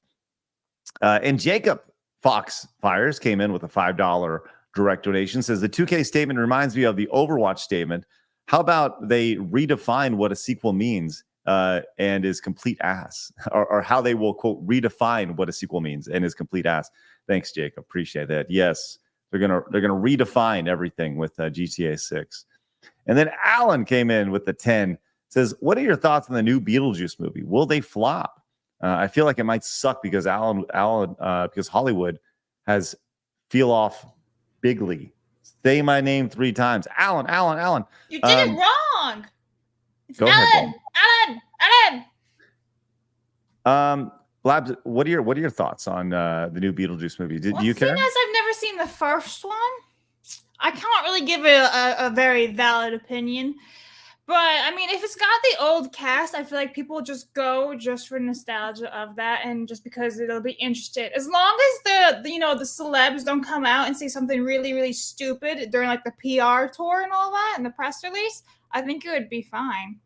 And Jacob Fox Fires came in with a $5 direct donation. Says the 2K statement reminds me of the Overwatch statement. How about they redefine what a sequel means and is complete ass, or how they will quote redefine what a sequel means and is complete ass. Thanks, Jacob. Appreciate that. Yes, they're gonna redefine everything with GTA 6. And then Alan came in with the 10. Says, what are your thoughts on the new Beetlejuice movie? Will they flop? I feel like it might suck because because Hollywood has feel off bigly. Say my name 3 times. Alan. You did it wrong. It's go Alan. Alan. Labs, what are your thoughts on the new Beetlejuice movie? Do you care? Seeing as I've never seen the first one, I can't really give it a very valid opinion. But I mean, if it's got the old cast, I feel like people just go just for nostalgia of that, and just because they'll be interested. As long as the celebs don't come out and say something really, really stupid during like the PR tour and all that and the press release, I think it would be fine.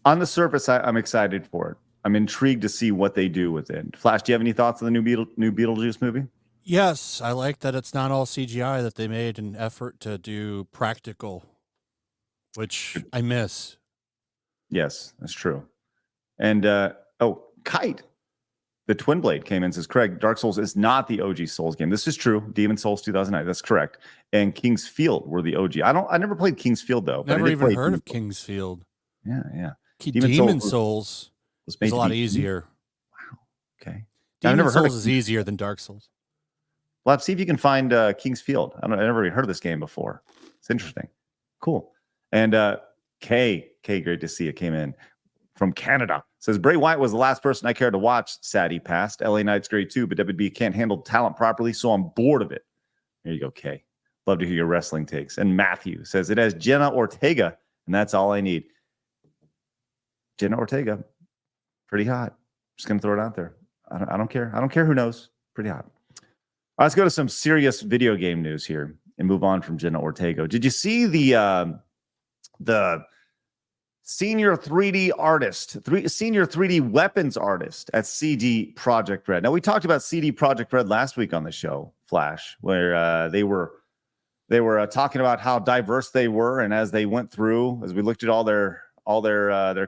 On the surface, I'm excited for it. I'm intrigued to see what they do with it. Flash, do you have any thoughts on the new Beetlejuice movie? Yes, I like that it's not all CGI, that they made an effort to do practical, which I miss. Yes, that's true. And Kite, the Twin Blade came in and says, Craig, Dark Souls is not the OG Souls game. This is true. Demon Souls 2009. That's correct. And King's Field were the OG. I never played King's Field though. Never even heard of King's Field. Yeah. Demon Souls is a lot easier. Wow. Okay. Demon Souls is easier than Dark Souls. Well, let's see if you can find King's Field. I never even heard of this game before. It's interesting. Cool. And Kay, great to see you, came in from Canada. Says Bray Wyatt was the last person I cared to watch. Sad he passed. LA Knight's great too, but WB can't handle talent properly, so I'm bored of it. There you go, Kay. Love to hear your wrestling takes. And Matthew says it has Jenna Ortega, and that's all I need. Jenna Ortega, pretty hot. Just gonna throw it out there. I don't care. I don't care who knows. Pretty hot. All right, let's go to some serious video game news here and move on from Jenna Ortega. Did you see the senior 3D artist, senior 3D weapons artist at CD Projekt Red? Now, we talked about CD Projekt Red last week on the show, Flash, where they were talking about how diverse they were, and as they went through, as we looked at all their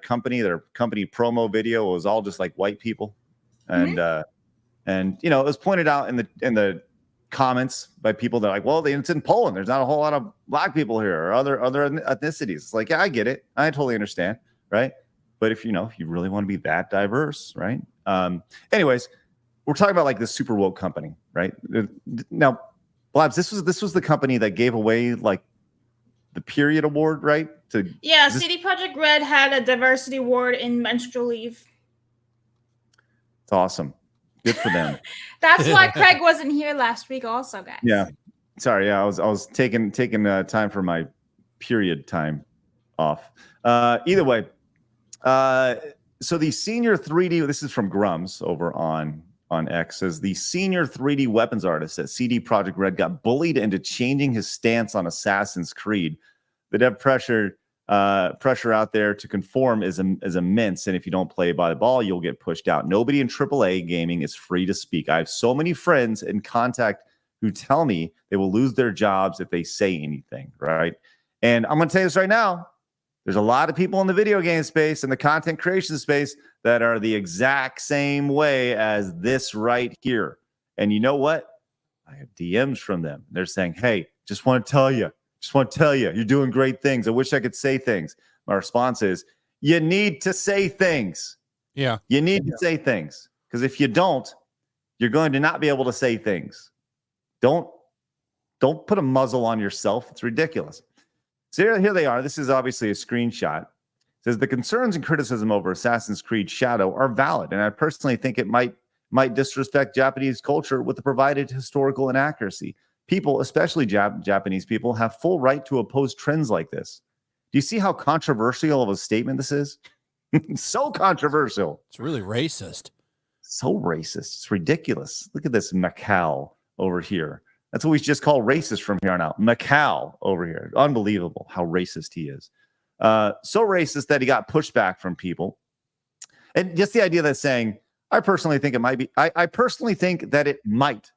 company promo video, it was all just like white people, and it was pointed out in the comments by people that are like, well, it's in Poland. There's not a whole lot of black people here or other ethnicities. It's like, yeah, I get it. I totally understand. Right. But if you really want to be that diverse, right. Anyways, we're talking about like this super woke company, right? Now, Blabs, this was the company that gave away like the period award, right? CD Projekt Red had a diversity award in menstrual leave. It's awesome. Good for them. That's why Craig wasn't here last week also, guys. Yeah. Sorry. Yeah. I was taking time for my period time off. Either way. So the senior 3D, this is from Grums over on X, says the senior 3D weapons artist at CD Projekt Red got bullied into changing his stance on Assassin's Creed. The dev pressured pressure out there to conform is immense, and if you don't play by the ball, you'll get pushed out. Nobody in AAA gaming is free to speak. I have so many friends in contact who tell me they will lose their jobs if they say anything, right? And I'm going to tell you this right now. There's a lot of people in the video game space and the content creation space that are the exact same way as this right here. And you know what? I have DMs from them. They're saying, hey, just want to tell you, you're doing great things. I wish I could say things. My response is, you need to say things. Yeah. You need to say things. Because if you don't, you're going to not be able to say things. Don't put a muzzle on yourself. It's ridiculous. So here they are. This is obviously a screenshot. It says the concerns and criticism over Assassin's Creed Shadow are valid, and I personally think it might disrespect Japanese culture with the provided historical inaccuracy. People, especially Japanese people, have full right to oppose trends like this. Do you see how controversial of a statement this is? So controversial. It's really racist. So racist. It's ridiculous. Look at this Macau over here. That's what we just call racist from here on out. Macau over here. Unbelievable how racist he is. So racist that he got pushback from people. And just the idea that saying, I personally think it might be, I personally think that it might,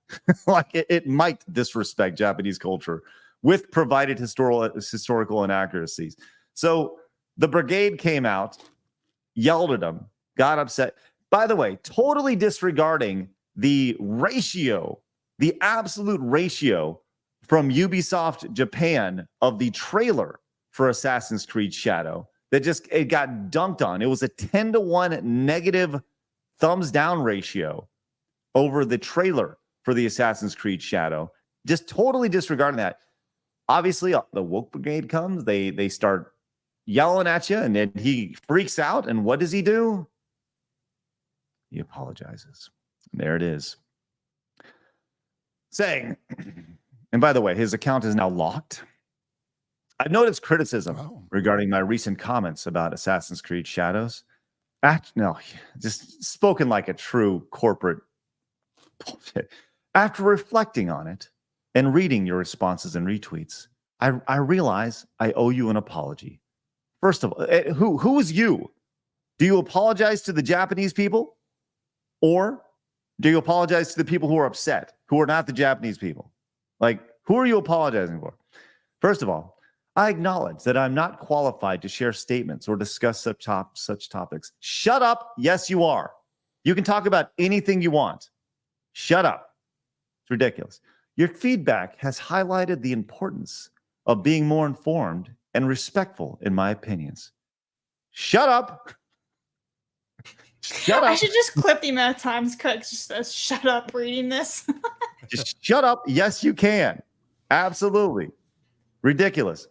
like it might disrespect Japanese culture with provided historical inaccuracies. So the brigade came out, yelled at him, got upset. By the way, totally disregarding the ratio, the absolute ratio from Ubisoft Japan of the trailer for Assassin's Creed Shadow that it got dunked on. It was a 10-to-1 negative thumbs down ratio over the trailer for the Assassin's Creed Shadow. Just totally disregarding that. Obviously, the woke brigade comes. They start yelling at you, and then he freaks out. And what does he do? He apologizes. And there it is. Saying, and by the way, his account is now locked. I've noticed criticism regarding my recent comments about Assassin's Creed Shadows. No, just spoken like a true corporate bullshit. After reflecting on it and reading your responses and retweets, I realize I owe you an apology. First of all, who is you? Do you apologize to the Japanese people? Or do you apologize to the people who are upset, who are not the Japanese people? Like, who are you apologizing for? First of all, I acknowledge that I'm not qualified to share statements or discuss such topics. Shut up. Yes, you are. You can talk about anything you want. Shut up. It's ridiculous. Your feedback has highlighted the importance of being more informed and respectful in my opinions. Shut up. Shut up. I should just clip the amount of times Craig just says, shut up reading this. Just shut up. Yes, you can. Absolutely. Ridiculous.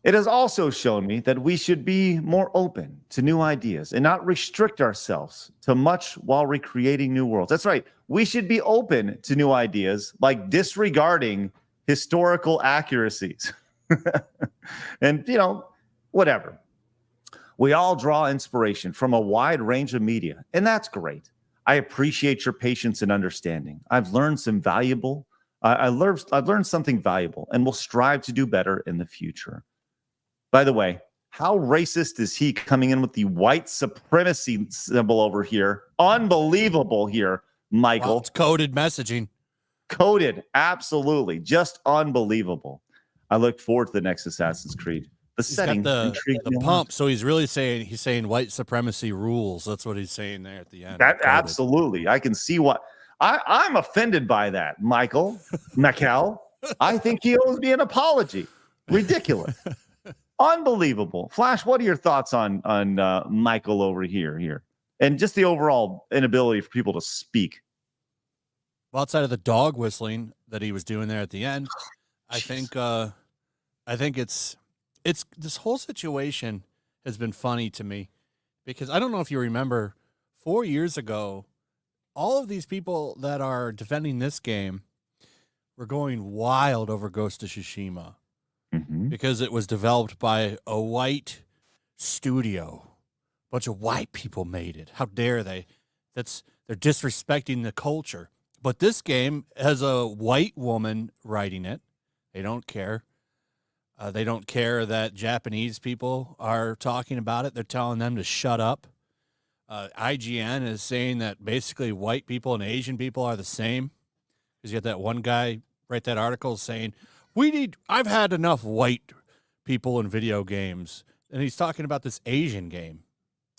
It has also shown me that we should be more open to new ideas and not restrict ourselves to much while recreating new worlds. That's right. We should be open to new ideas, like disregarding historical accuracies. And, whatever. We all draw inspiration from a wide range of media, and that's great. I appreciate your patience and understanding. I've learned some valuable. I've learned something valuable, and will strive to do better in the future. By the way, how racist is he coming in with the white supremacy symbol over here? Unbelievable here, Michael. Well, it's coded messaging. Coded, absolutely. Just unbelievable. I look forward to the next Assassin's Creed. The He's setting, got the pump, so he's really saying white supremacy rules. That's what he's saying there at the end. That absolutely. I can see what I'm offended by that, Michael Macau. I think he owes me an apology. Ridiculous. Unbelievable. Flash, what are your thoughts on Michael over here? And just the overall inability for people to speak. Well, outside of the dog whistling that he was doing there at the end, I think it's this whole situation has been funny to me because I don't know if you remember 4 years ago, all of these people that are defending this game were going wild over Ghost of Tsushima. Mm-hmm. Because it was developed by a white studio. A bunch of white people made it. How dare they? They're disrespecting the culture. But this game has a white woman writing it. They don't care. They don't care that Japanese people are talking about it. They're telling them to shut up. IGN is saying that basically white people and Asian people are the same. Because you had that one guy write that article saying, I've had enough white people in video games. And he's talking about this Asian game.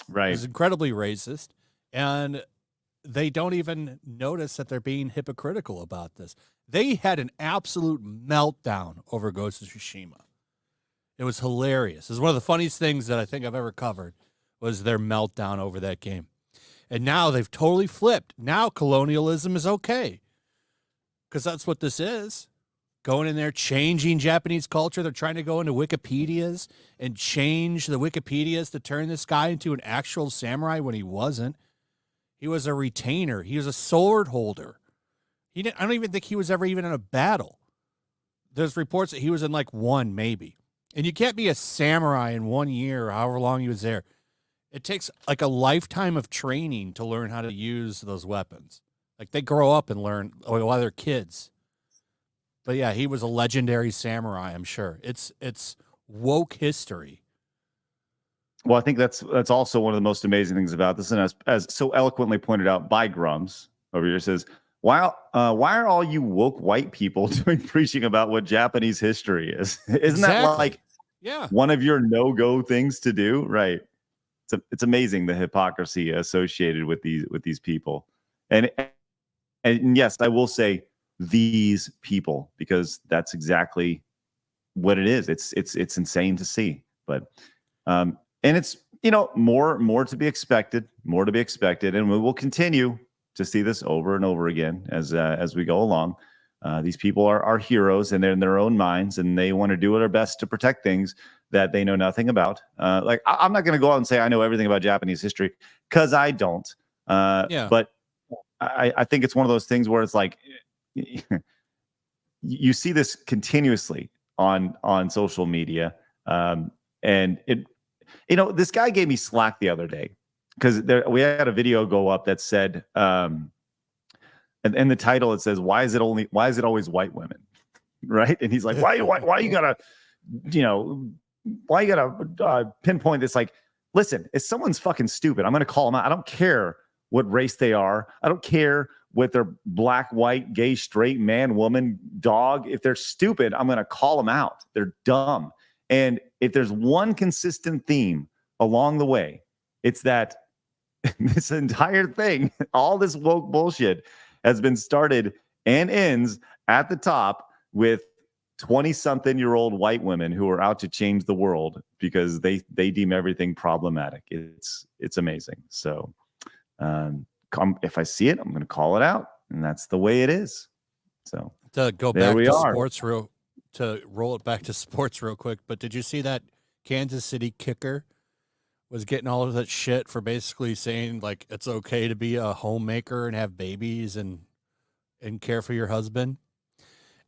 Right. It's incredibly racist. And they don't even notice that they're being hypocritical about this. They had an absolute meltdown over Ghost of Tsushima. It was hilarious. It was one of the funniest things that I think I've ever covered was their meltdown over that game. And now they've totally flipped. Now colonialism is okay. Because that's what this is. Going in there, changing Japanese culture. They're trying to go into Wikipedias and change the Wikipedias to turn this guy into an actual samurai when he wasn't. He was a retainer. He was a sword holder. I don't even think he was ever even in a battle. There's reports that he was in like one, maybe. And you can't be a samurai in 1 year, or however long he was there. It takes like a lifetime of training to learn how to use those weapons. Like they grow up and learn while they're kids. But yeah, he was a legendary samurai, I'm sure. It's woke history. Well, I think that's also one of the most amazing things about this. And as so eloquently pointed out by Grums over here, says, why are all you woke white people preaching about what Japanese history is? Isn't that like one of your no-go things to do? Right. It's amazing the hypocrisy associated with these people. And yes, I will say these people, because that's exactly what it is. It's insane to see. But and it's more to be expected, and we will continue to see this over and over again as we go along. These people are heroes, and they're in their own minds, and they want to do their best to protect things that they know nothing about. Like I'm not going to go out and say I know everything about Japanese history, because I don't. But I think it's one of those things where it's like you see this continuously on social media, and it. This guy gave me slack the other day because we had a video go up that said, and in the title it says, why is it always white women, right? And he's like, why you gotta pinpoint this? Like, listen, if someone's fucking stupid, I'm gonna call them out. I don't care what race they are. I don't care what they're black, white, gay, straight, man, woman, dog. If they're stupid, I'm gonna call them out. They're dumb. And if there's one consistent theme along the way, it's that this entire thing, all this woke bullshit has been started and ends at the top with 20-something-year-old white women who are out to change the world because they deem everything problematic. It's amazing. So if I see it, I'm going to call it out, and that's the way it is. So to go back to sports to roll it back to sports real quick, but did you see that Kansas City kicker was getting all of that shit for basically saying like it's okay to be a homemaker and have babies and care for your husband?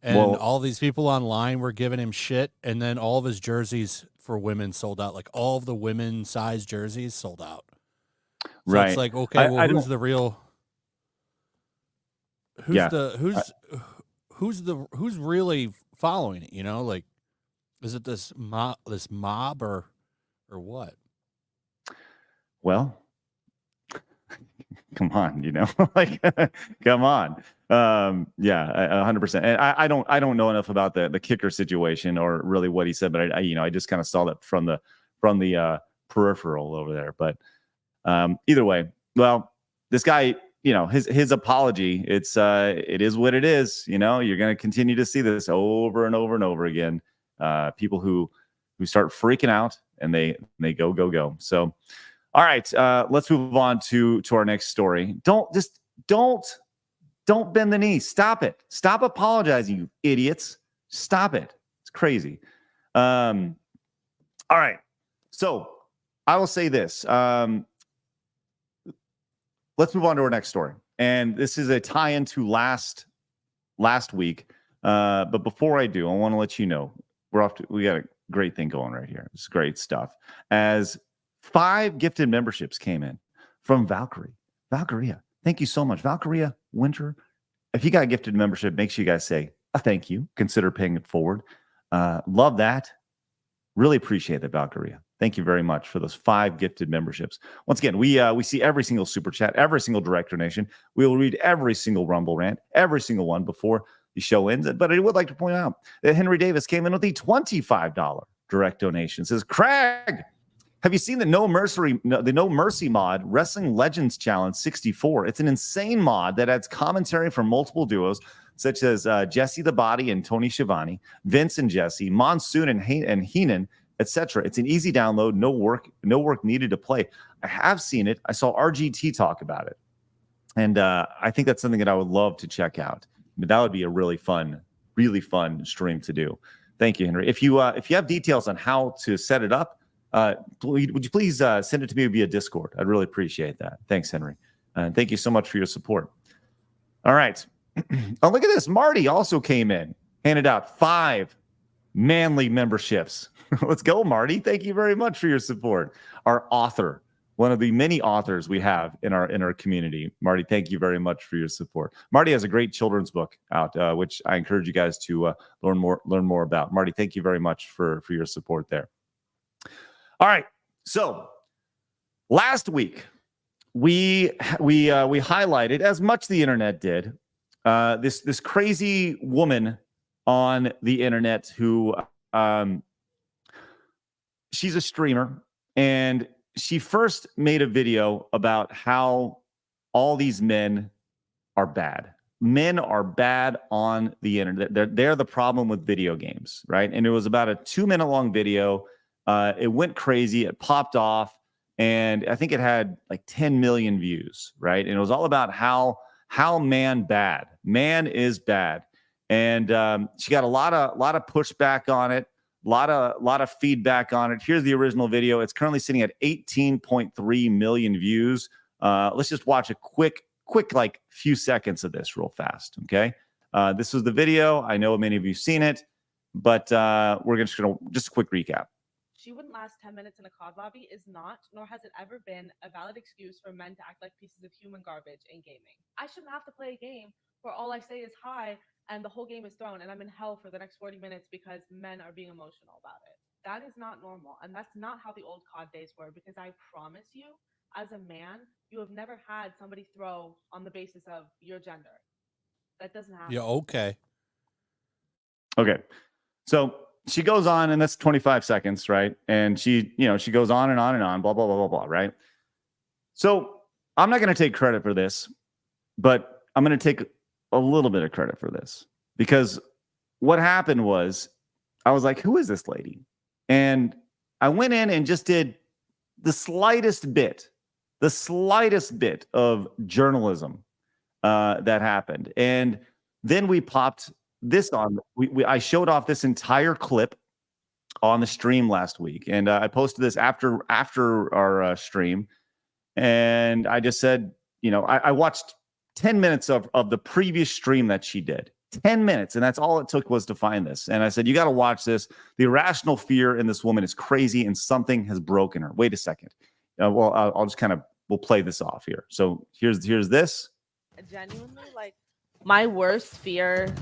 And all these people online were giving him shit, and then all of his jerseys for women sold out. Like all of the women's size jerseys sold out. So right. It's like, okay, who's the real? Who's really following it? Like, is it this mob or what? Well, come on, like, come on. 100%. And I don't know enough about the kicker situation or really what he said, but I just kind of saw that from the peripheral over there. But either way, well, this guy, his apology, it is what it is. You're going to continue to see this over and over and over again. People who start freaking out and they go. So, all right, let's move on to our next story. Don't bend the knee. Stop it. Stop apologizing, you idiots. Stop it. It's crazy. All right. So I will say this. Let's move on to our next story. And this is a tie-in to last week. But before I do, I want to let you know we got a great thing going right here. It's great stuff. As 5 gifted memberships came in from Valkyria. Thank you so much. Valkyria Winter. If you got a gifted membership, make sure you guys say a thank you. Consider paying it forward. Love that. Really appreciate that, Valkyria. Thank you very much for those 5 gifted memberships. Once again, we see every single super chat, every single direct donation. We will read every single Rumble rant, every single one before the show ends. But I would like to point out that Henry Davis came in with the $25 direct donation. Says, Craig, have you seen the No Mercy mod, Wrestling Legends Challenge 64? It's an insane mod that adds commentary from multiple duos, such as Jesse the Body and Tony Schiavone, Vince and Jesse, Monsoon and Heenan, etc. It's an easy download, no work needed to play. I have seen it. I saw RGT talk about it, and I think that's something that I would love to check out. But that would be a really fun stream to do. Thank you, Henry. If you have details on how to set it up, would you please send it to me via Discord? I'd really appreciate that. Thanks, Henry, and thank you so much for your support. All right. Oh, look at this. Marty also came in, handed out 5 manly memberships. Let's go, Marty. Thank you very much for your support. Our author, one of the many authors we have in our community. Marty, thank you very much for your support. Marty has a great children's book out, which I encourage you guys to learn more about. Marty, thank you very much for your support there. All right. So last week we highlighted, as much the internet did, this crazy woman on the internet who she's a streamer, and she first made a video about how all these men are bad. Men are bad on the internet. They're the problem with video games, right? And it was about a 2-minute long video. It went crazy. It popped off, and I think it had like 10 million views, right? And it was all about how man is bad. And she got a lot of pushback on it, a lot of feedback on it. Here's the original video. It's currently sitting at 18.3 million views. Let's just watch a quick like few seconds of this real fast. Okay. This was the video. I know many of you seen it, but we're just gonna a quick recap. She wouldn't last 10 minutes in a COD lobby is not, nor has it ever been, a valid excuse for men to act like pieces of human garbage in gaming. I shouldn't have to play a game where all I say is hi and the whole game is thrown and I'm in hell for the next 40 minutes because men are being emotional about it. That is not normal. And that's not how the old COD days were, because I promise you, as a man, you have never had somebody throw on the basis of your gender. That doesn't happen. Yeah, okay. Okay. So she goes on, and that's 25 seconds, right? And she goes on and on and on, blah, blah, blah, blah, blah, right? So I'm not going to take credit for this, but I'm going to take a little bit of credit for this, because what happened was I was like, who is this lady? And I went in and just did the slightest bit of journalism that happened. And then we popped this on. I showed off this entire clip on the stream last week, and I posted this after our stream, and I just said, I watched 10 minutes of the previous stream that she did. 10 minutes, and that's all it took was to find this. And I said, you got to watch this. The irrational fear in this woman is crazy, and something has broken her. Wait a second. I'll just we'll play this off here. So here's this. Genuinely, like, my worst fear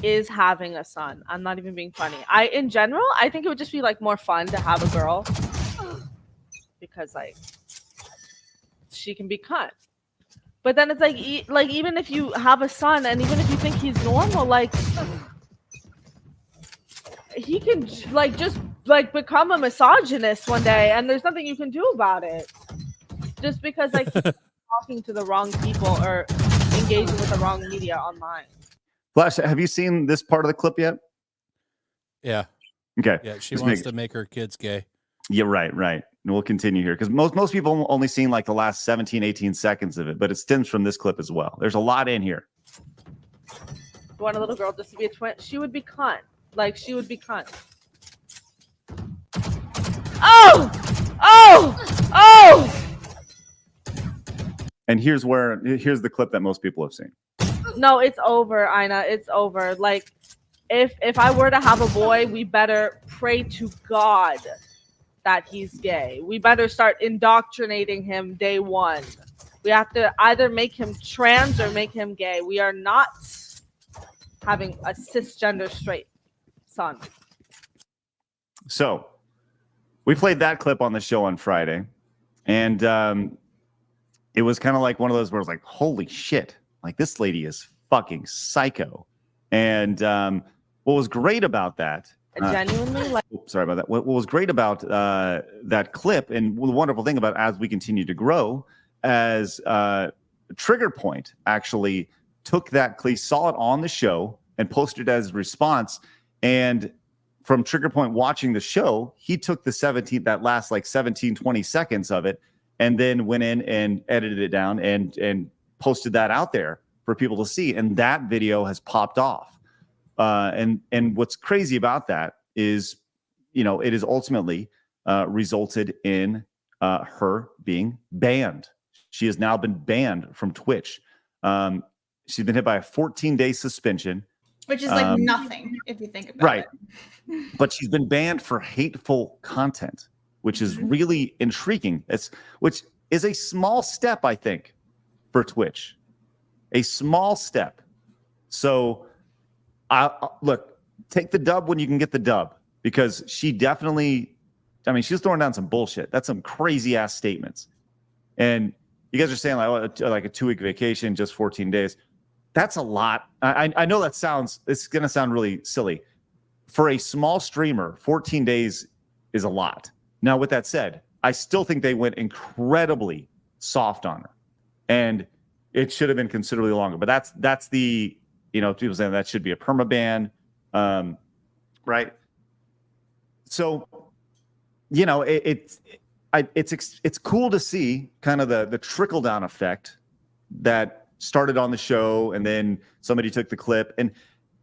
is having a son. I'm not even being funny. In general, I think it would just be like more fun to have a girl, because like she can be cunt. But then it's like even if you have a son, and even if you think he's normal, like he can like just like become a misogynist one day, and there's nothing you can do about it, just because like he's talking to the wrong people or engaging with the wrong media online. Flash, have you seen this part of the clip yet? Yeah. Okay. Yeah, she wants to make her kids gay. Yeah, right. And we'll continue here, because most people only seen like the last 17, 18 seconds of it, but it stems from this clip as well. There's a lot in here. You want a little girl just to be a twin? She would be cunt. Like, she would be cunt. Oh! And here's the clip that most people have seen. No, it's over, Ina. It's over. Like, if I were to have a boy, we better pray to God that he's gay. We better start indoctrinating him day one. We have to either make him trans or make him gay. We are not having a cisgender straight son. So we played that clip on the show on Friday, and it was kind of like one of those where it's like, holy shit, like this lady is fucking psycho. And what was great about that, Genuinely, like, sorry about that. What was great about that clip, and the wonderful thing about it as we continue to grow, as Trigger Point actually took that clip, saw it on the show, and posted it as a response. And from Trigger Point watching the show, he took that last like 17, 20 seconds of it, and then went in and edited it down and posted that out there for people to see. And that video has popped off. And what's crazy about that is, it has ultimately resulted in her being banned. She has now been banned from Twitch. She's been hit by a 14-day suspension. Which is like nothing if you think about it. Right. But she's been banned for hateful content, which is really intriguing. Which is a small step, I think, for Twitch. A small step. So, look, take the dub when you can get the dub, because she definitely, she's throwing down some bullshit. That's some crazy ass statements. And you guys are saying like a 2-week vacation, just 14 days. That's a lot. I know it's going to sound really silly. For a small streamer, 14 days is a lot. Now, with that said, I still think they went incredibly soft on her. And it should have been considerably longer. But that's the, people saying that should be a permaban, right? So, it's cool to see kind of the trickle down effect that started on the show, and then somebody took the clip. And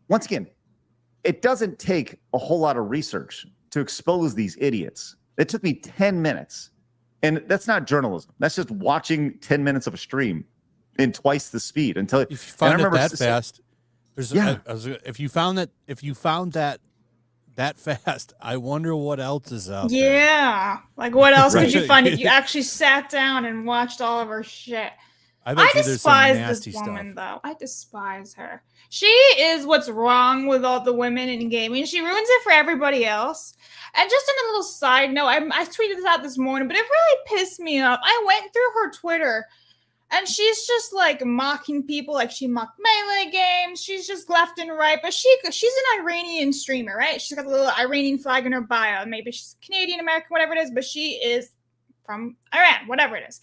once again, it doesn't take a whole lot of research to expose these idiots. It took me 10 minutes, and that's not journalism. That's just watching 10 minutes of a stream in twice the speed until if you find it that fast. If you found that fast, I wonder what else is out there. Yeah. Like, what else could you find if you actually sat down and watched all of her shit? I despise this woman, though. I despise her. She is what's wrong with all the women in gaming. She ruins it for everybody else. And just on a little side note, I tweeted this out this morning, but it really pissed me off. I went through her Twitter, and she's just like mocking people, like she mocked Melee games. She's just left and right. But she's an Iranian streamer, right? She's got a little Iranian flag in her bio. Maybe she's Canadian, American, whatever it is, but she is from Iran, whatever it is.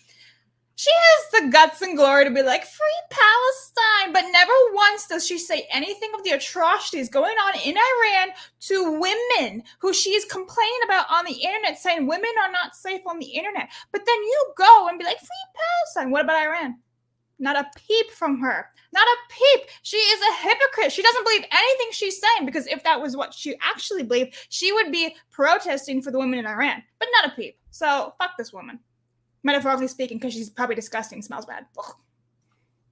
She has the guts and glory to be like, free Palestine, but never once does she say anything of the atrocities going on in Iran to women who she is complaining about on the internet, saying women are not safe on the internet. But then you go and be like, free Palestine. What about Iran? Not a peep from her. Not a peep. She is a hypocrite. She doesn't believe anything she's saying, because if that was what she actually believed, she would be protesting for the women in Iran. But not a peep. So fuck this woman. Metaphorically speaking, because she's probably disgusting, smells bad. Ugh.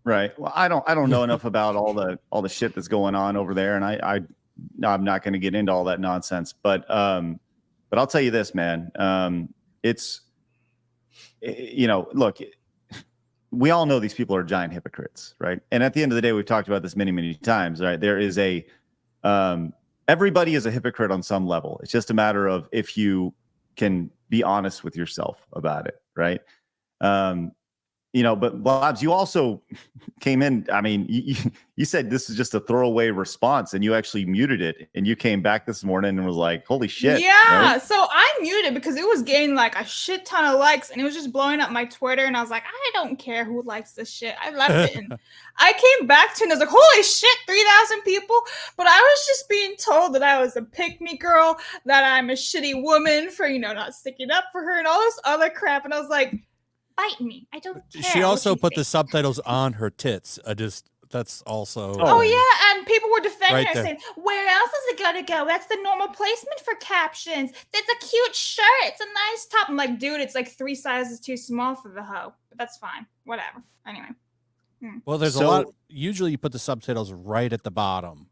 Right. Well, I don't know enough about all the shit that's going on over there, and I'm not going to get into all that nonsense. But I'll tell you this, man. It's look, we all know these people are giant hypocrites, right? And at the end of the day, we've talked about this many times, right? There is everybody is a hypocrite on some level. It's just a matter of if you can be honest with yourself about it, right? But Bobs, you also came in. I mean, you said this is just a throwaway response, and you actually muted it, and you came back this morning and was like, holy shit. Yeah. Right? So I muted because it was getting like a shit ton of likes, and it was just blowing up my Twitter. And I was like, I don't care who likes this shit. I left it. And I came back to it and I was like, holy shit, 3,000 people. But I was just being told that I was a pick-me girl, that I'm a shitty woman for, not sticking up for her and all this other crap. And I was like, bite me. I don't care. She also put the subtitles on her tits. That's also. Oh yeah, and people were defending right her, there. saying, "Where else is it gonna go? That's the normal placement for captions. That's a cute shirt. It's a nice top." I'm like, dude, it's like 3 sizes too small for the hoe. But that's fine. Whatever. Anyway. Well, there's a lot. Usually, you put the subtitles right at the bottom.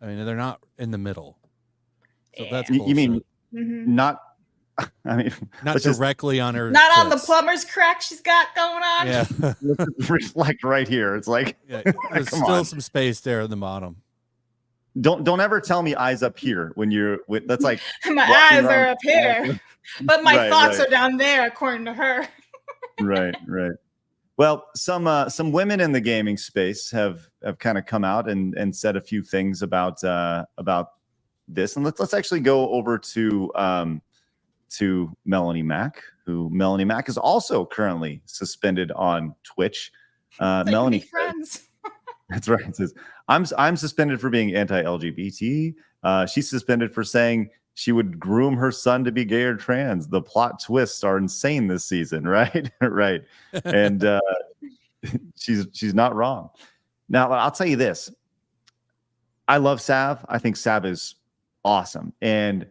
I mean, they're not in the middle. So that's bullshit. You mean not? I mean, not directly on her. Not tits. on the plumber's crack she's got going on. Yeah. Reflect right here. It's like, there's still some space there at the bottom. Don't ever tell me eyes up here when you're with. That's like My walking eyes are around- up here, but my Right, thoughts right. are down there, according to her. Right. Well, some women in the gaming space have kind of come out and said a few things about this, and let's actually go over to Melanie Mack, who Melanie Mack is also currently suspended on Twitch. Melanie, friends. that's right. It says, I'm suspended for being anti-LGBT. She's suspended for saying she would groom her son to be gay or trans. The plot twists are insane this season, right? Right. And she's not wrong. Now, I'll tell you this. I love Sav. I think Sav is awesome. And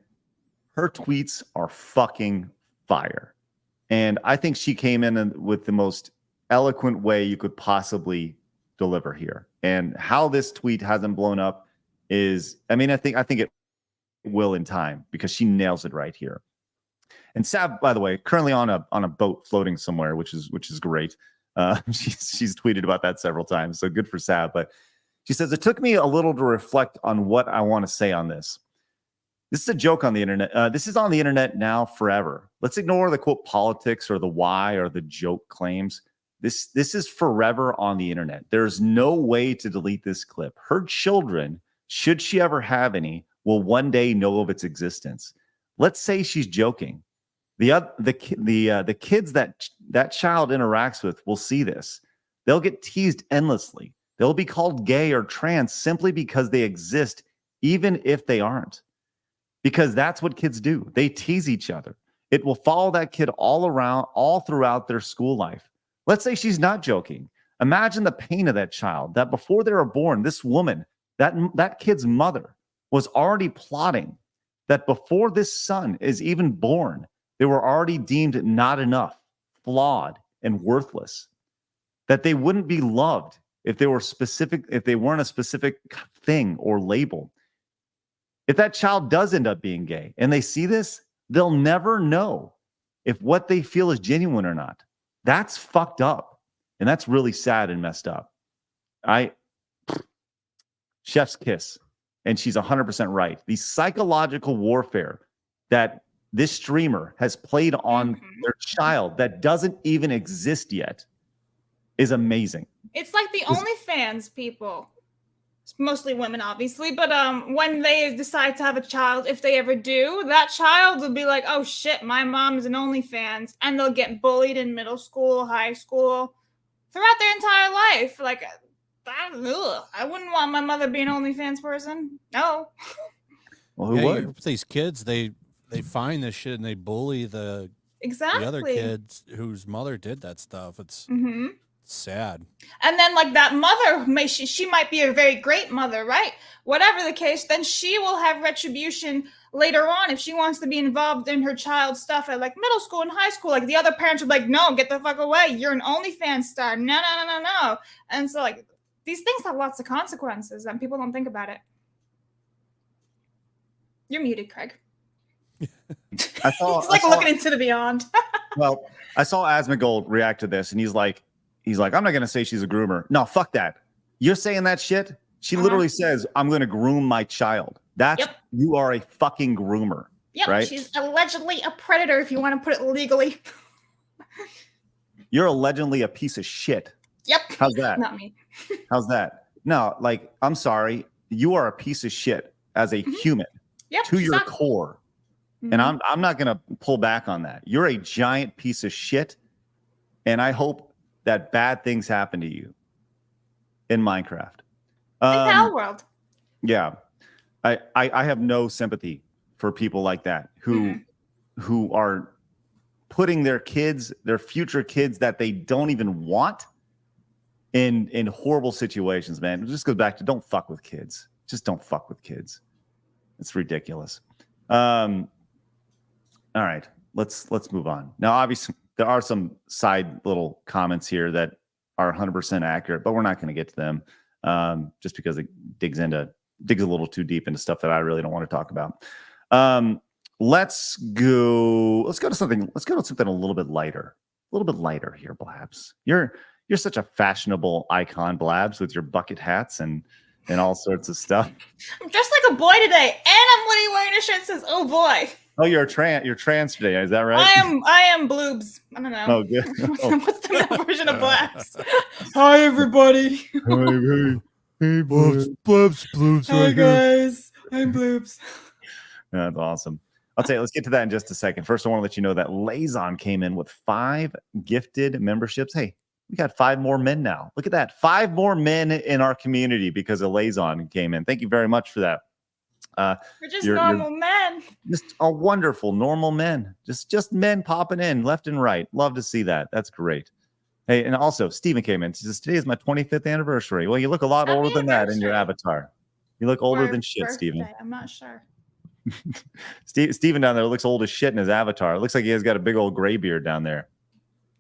her tweets are fucking fire. And I think she came in with the most eloquent way you could possibly deliver here. And how this tweet hasn't blown up is, I think it will in time, because she nails it right here. And Sav, by the way, currently on a boat floating somewhere, which is great. She's tweeted about that several times, so good for Sav. But she says, it took me a little to reflect on what I want to say on this. This is a joke on the internet. This is on the internet now forever. Let's ignore the quote politics or the why or the joke claims. This is forever on the internet. There's no way to delete this clip. Her children, should she ever have any, will one day know of its existence. Let's say she's joking. The kids that child interacts with will see this. They'll get teased endlessly. They'll be called gay or trans simply because they exist, even if they aren't. Because that's what kids do. They tease each other. It will follow that kid all throughout their school life. Let's say she's not joking. Imagine the pain of that child, that before they were born, this woman, that kid's mother, was already plotting that before this son is even born, they were already deemed not enough, flawed, and worthless. That they wouldn't be loved if they weren't a specific thing or label. If that child does end up being gay and they see this, they'll never know if what they feel is genuine or not. That's fucked up. And that's really sad and messed up. Chef's kiss. And she's 100% right. The psychological warfare that this streamer has played on their child that doesn't even exist yet is amazing. It's like the OnlyFans people. It's mostly women, obviously, but when they decide to have a child, if they ever do, that child will be like, oh shit, my mom's an OnlyFans, and they'll get bullied in middle school, high school, throughout their entire life. Like, I wouldn't want my mother being an OnlyFans person. No. Well, who would? With these kids, they find this shit and they bully the other kids whose mother did that stuff. It's sad. And then like that mother, she might be a very great mother, right? Whatever the case, then she will have retribution later on if she wants to be involved in her child's stuff at like middle school and high school. Like the other parents would be like, no, get the fuck away. You're an OnlyFans star. No. And so like these things have lots of consequences and people don't think about it. You're muted, Craig. He's like looking into the beyond. Well, I saw Asmongold react to this and he's like, I'm not going to say she's a groomer. No, fuck that. You're saying that shit? She literally says, I'm going to groom my child. You are a fucking groomer. Yep, right? She's allegedly a predator if you want to put it legally. You're allegedly a piece of shit. Yep. How's that? Not me. How's that? No, like, I'm sorry. You are a piece of shit as a human to your core. And I'm not going to pull back on that. You're a giant piece of shit. And I hope that bad things happen to you in Minecraft. In Hell World. Yeah. I have no sympathy for people like that who are putting their kids, their future kids that they don't even want in horrible situations, man. It just goes back to don't fuck with kids. Just don't fuck with kids. It's ridiculous. All right, let's move on. Now, obviously, there are some side little comments here that are 100% accurate, but we're not going to get to them just because it digs a little too deep into stuff that I really don't want to talk about. Let's go to something a little bit lighter here, Blabs. You're such a fashionable icon, Blabs, with your bucket hats and and all sorts of stuff. I'm dressed like a boy today, and I'm literally wearing a shirt that says "Oh boy." Oh, you're trans today, is that right? I am bloobs. I don't know. Oh, good. What's the male version of blabs? Hi everybody. Hey, Bloops. Hi guys. I'm bloobs. That's awesome. I'll tell you, let's get to that in just a second. First, I want to let you know that Lazon came in with 5 gifted memberships. Hey, we got 5 more men now. Look at that. 5 more men in our community because of Lazon came in. Thank you very much for that. We're just normal men. Just a wonderful normal men. Just men popping in left and right. Love to see that. That's great. Hey, and also Steven came in. He says, today is my 25th anniversary. Well, you look a lot Happy older than that in your anniversary. avatar. You look older Or than shit, birthday, Steven. I'm not sure. Steven down there looks old as shit in his avatar. It looks like he has got a big old gray beard down there.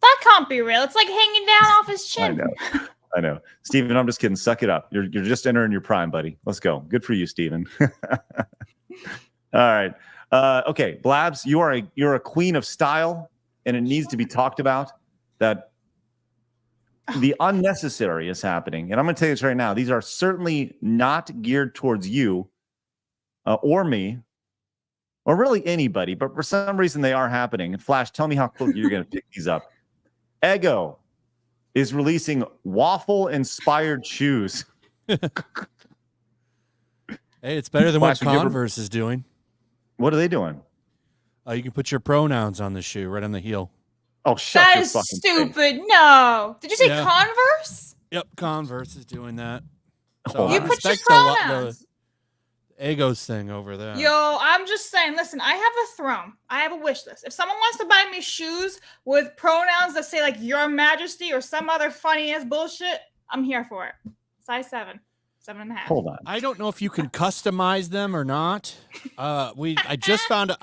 That can't be real. It's like hanging down off his chin. I know. Steven, I'm just kidding. Suck it up. You're just entering your prime, buddy. Let's go. Good for you, Steven. All right. Okay, Blabs, you're a queen of style, and it needs to be talked about that the unnecessary is happening. And I'm going to tell you this right now. These are certainly not geared towards you or me or really anybody, but for some reason they are happening. And Flash, tell me how quick you're going to pick these up. Eggo is releasing waffle-inspired shoes. Hey, it's better than what Flash, would you ever- Converse is doing. What are they doing? You can put your pronouns on the shoe, right on the heel. Oh, shut That your is fucking stupid. face. No. Did you say Yeah. Converse? Yep, Converse is doing that. Oh, I You put your respect a lot pronouns. the Eggo's thing over there. Yo, I'm just saying, listen, I have a throne. I have a wish list. If someone wants to buy me shoes with pronouns that say like Your Majesty or some other funny ass bullshit, I'm here for it. Size 7, 7.5. Hold on. I don't know if you can customize them or not. I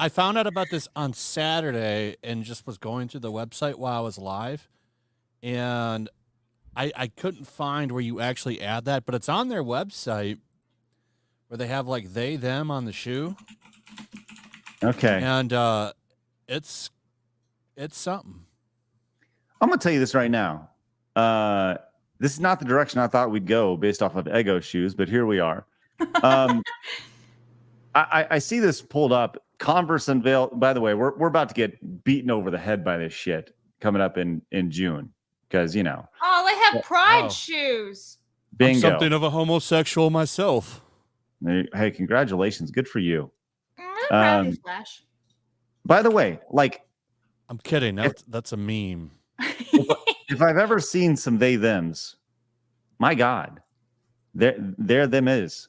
found out about this on Saturday and just was going through the website while I was live, and I couldn't find where you actually add that, but it's on their website where they have like they them on the shoe. Okay. And it's something. I'm going to tell you this right now. This is not the direction I thought we'd go based off of Eggo shoes, but here we are. I see this pulled up. Converse unveil. By the way, we're about to get beaten over the head by this shit coming up in June because, you know. Oh, they have Pride Oh. shoes. Bingo. I'm something of a homosexual myself. Hey, congratulations. Good for you. I'm proud of you, Flash. By the way, like, I'm kidding. That's a meme. if I've ever seen some they thems, my God, there them is.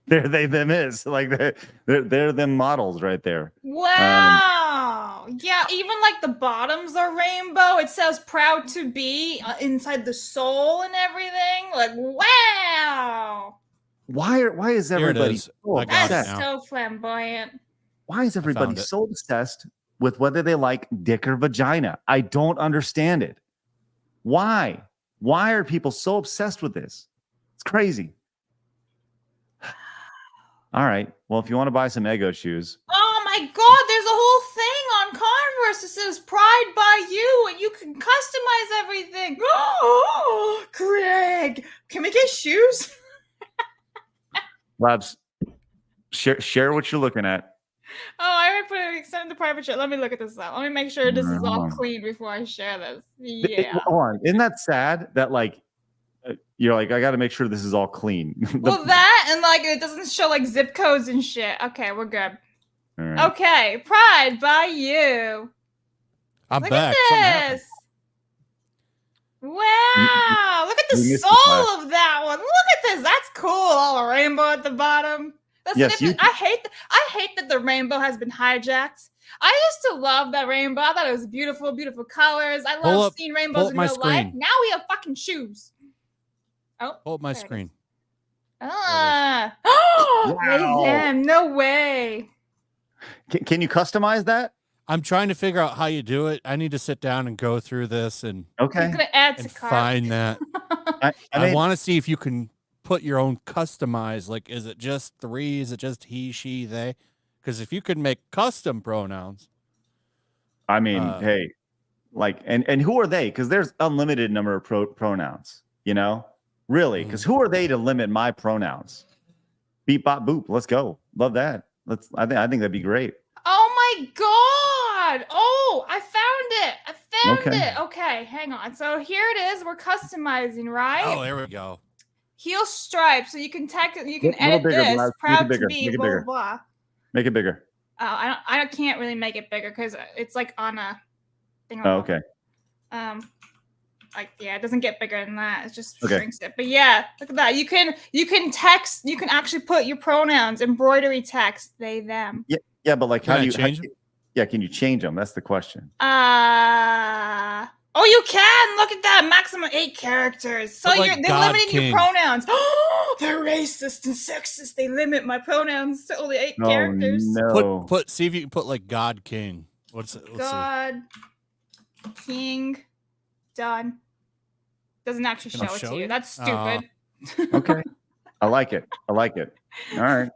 There they them is. Like they're them models right there. Wow. Yeah, even like the bottoms are rainbow. It says proud to be inside the sole and everything. Like, wow. Why is Here it everybody is. so I got it That's obsessed? now. so flamboyant. Why is everybody found it. so obsessed with whether they like dick or vagina? I don't understand it. Why? Why are people so obsessed with this? It's crazy. All right. Well, if you want to buy some Eggo shoes, Oh my God, there's a whole thing on Converse that says Pride by You, and you can customize everything. Oh, Craig, can we get shoes? Labs, share what you're looking at. Oh, I already put it extended the private chat. Let me look at this out. Let me make sure this is all clean before I share this. Yeah. Hold on. Isn't that sad that like you're like, I got to make sure this is all clean? Well, that and like it doesn't show like zip codes and shit. Okay, we're good. All right. Okay, Pride by You. I'm Look back. at Something happened. this. Wow, look at the You missed the soul class. of that one. Look at this. That's cool. All a rainbow at the bottom. Listen, Yes, I hate that the rainbow has been hijacked. I used to love that rainbow. I thought it was beautiful, beautiful colors. I Pull love up- seeing pull rainbows up in my real life. screen. Now we have fucking shoes. Oh, Hold my there it is. screen. Ah. Wow. Damn, no way. Can you customize that? I'm trying to figure out how you do it. I need to sit down and go through this and Okay. I'm gonna add to and cart. find that. I I mean, want to see if you can put your own customize. Like, is it just 3? Is it just he, she, they? Because if you could make custom pronouns, hey, like, and who are they? Because there's unlimited number of pronouns. You know, Really? Because who are they to limit my pronouns? Beep, bop, boop. Let's go. Love that. I think that'd be great. Oh my god! Oh, I found it. Okay. Okay, hang on. So here it is. We're customizing, right? Oh, there we go. Heel stripe. So you can Little edit bigger, this. Blas. Proud Make it bigger. to be Make it blah bigger. blah blah. Make it bigger. I can't really make it bigger because it's like on a thing. Oh, okay. Like it doesn't get bigger than that. It just shrinks it. But yeah, look at that. You can text. You can actually put your pronouns, embroidery text, they, them. Yeah, but like, how do you change them? Yeah, can you change them? That's the question. Oh, you can. Look at that. Maximum 8 characters. So But like they're God limiting King. your pronouns. Oh, they're racist and sexist. They limit my pronouns to only 8 characters. No. See if you can put like God King. What's it? Let's see. God King. Done. Doesn't actually show it to you. That's stupid. Okay. I like it. All right.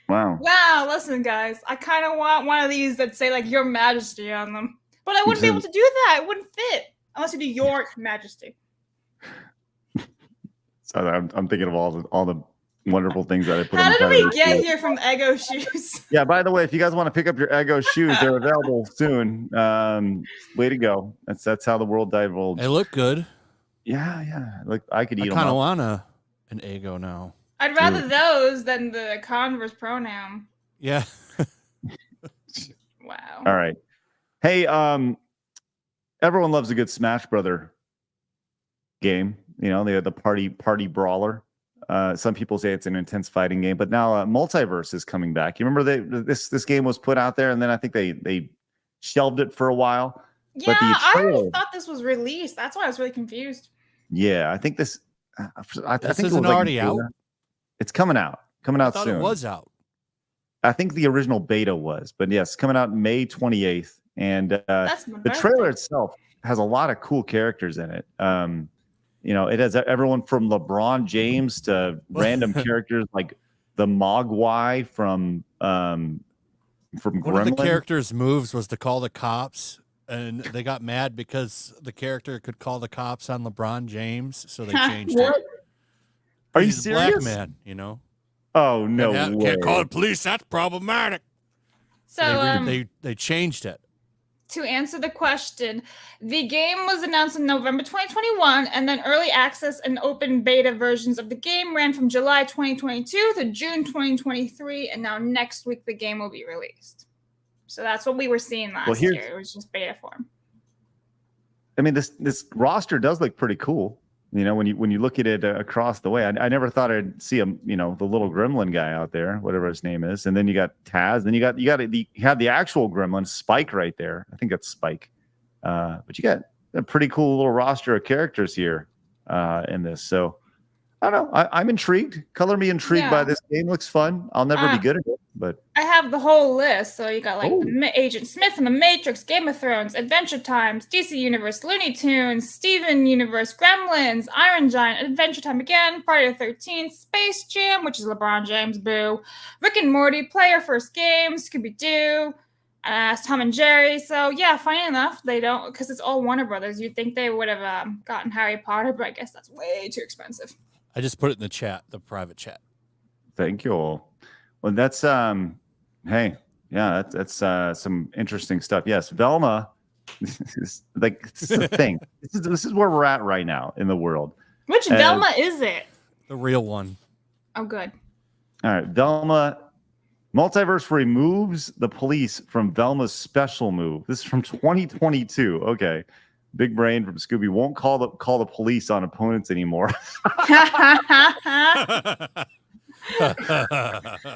Wow. Wow, listen, guys. I kind of want one of these that say like Your Majesty on them, but I wouldn't be able to do that. It wouldn't fit unless you do Your Majesty. So I'm thinking of all the wonderful things that I put. How on the did front of we this get shirt. here from Eggo shoes? Yeah. By the way, if you guys want to pick up your Eggo shoes, they're available soon. Way to go. That's how the world divulged. They look good. Yeah. Look, I could eat I them. kind of want an Eggo now. I'd rather those than the Converse pronoun. Yeah. Wow. All right. Hey, everyone loves a good Smash Brother game. You know, they have the party brawler. Some people say it's an intense fighting game, but now Multiverse is coming back. You remember this game was put out there, and then I think they shelved it for a while. Yeah, but I always thought this was released. That's why I was really confused. Yeah, I think this. I This think isn't already out. It's coming out. I thought soon. it was out. I think the original beta was, but yes, coming out May 28th. And the trailer itself has a lot of cool characters in it. You know, it has everyone from LeBron James to random characters like the Mogwai from Gremlin. One of the characters' moves was to call the cops, and they got mad because the character could call the cops on LeBron James, so they changed it. Are you He's a serious? black man, you know. Oh no way! Can't call the police. That's problematic. So they changed it. To answer the question, the game was announced in November 2021, and then early access and open beta versions of the game ran from July 2022 to June 2023, and now next week the game will be released. So that's what we were seeing last year. It was just beta form. I mean, this roster does look pretty cool. You know, when you look at it across the way, I never thought I'd see the little gremlin guy out there, whatever his name is, and then you got Taz, then you have the actual gremlin Spike right there. I think that's Spike, but you got a pretty cool little roster of characters here in this. So I don't know. I'm intrigued. Color me intrigued by this game. Looks fun. I'll never be good at it, but I have the whole list. So you got like Agent Smith from The Matrix, Game of Thrones, Adventure Times, DC Universe, Looney Tunes, Steven Universe, Gremlins, Iron Giant, Adventure Time again, Friday the 13th, Space Jam, which is LeBron James, boo, Rick and Morty, Player First Game, Scooby-Doo, Tom and Jerry. So yeah, funny enough, they don't, because it's all Warner Brothers. You'd think they would have gotten Harry Potter, but I guess that's way too expensive. I just put it in the chat, the private chat. Thank you all. Well, that's hey, yeah, that's some interesting stuff. Yes, Velma. This is the thing. This is where we're at right now in the world. Which Velma is it? The real one. Oh, good. All right, Velma. Multiverse removes the police from Velma's special move. This is from 2022. Okay. Big Brain from Scooby won't call the police on opponents anymore.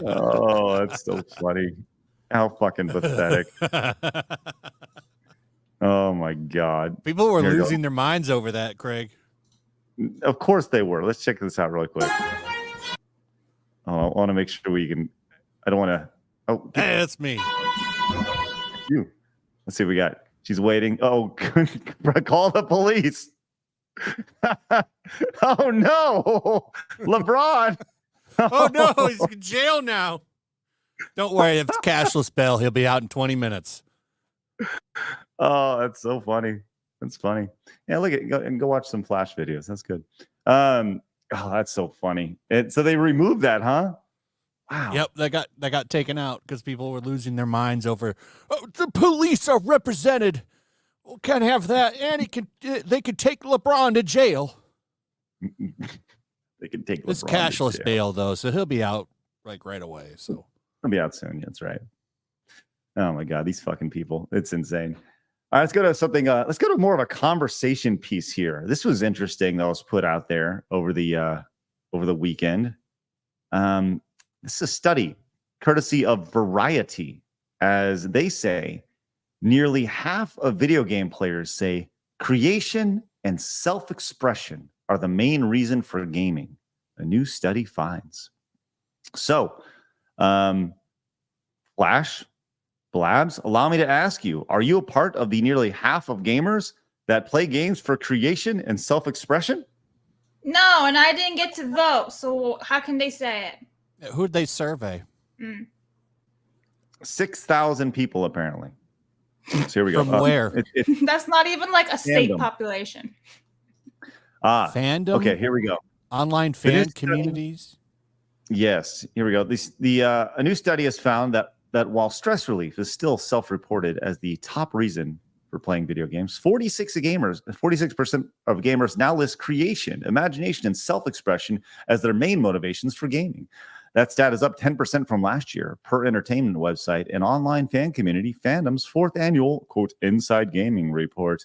Oh, that's so funny. How fucking pathetic. Oh my God. People were losing their minds over that, Craig. Of course they were. Let's check this out really quick. Oh, I want to make sure we can. I don't want to. Oh, hey, that's me. You. Let's see what we got. She's waiting. Oh, call the police. Oh, no. LeBron. Oh, no. He's in jail now. Don't worry. If it's cashless bail, he'll be out in 20 minutes. Oh, that's so funny. That's funny. Yeah, look at go watch some Flash videos. That's good. Oh, that's so funny. So they removed that, huh? Wow. Yep, that got taken out because people were losing their minds over. Oh, the police are represented. We can't have that, and they could take LeBron to jail. They can take this LeBron cashless bail though, so he'll be out like right away. So he'll be out soon. That's right. Oh my God, these fucking people! It's insane. All right, let's go to something. Let's go to more of a conversation piece here. This was interesting that was put out there over the weekend. This is a study courtesy of Variety, as they say, nearly half of video game players say creation and self-expression are the main reason for gaming. A new study finds. So, Flash, Blabs, allow me to ask you, are you a part of the nearly half of gamers that play games for creation and self-expression? No, and I didn't get to vote, so how can they say it? Who'd they survey? 6,000 people, apparently. So here we go. From where? That's not even like a state Fandom. population. Fandom? Okay, here we go. Online fan communities? Yes, here we go. A new study has found that while stress relief is still self-reported as the top reason for playing video games, 46% of gamers now list creation, imagination, and self-expression as their main motivations for gaming. That stat is up 10% from last year, per entertainment website and online fan community Fandom's fourth annual, quote, Inside Gaming report.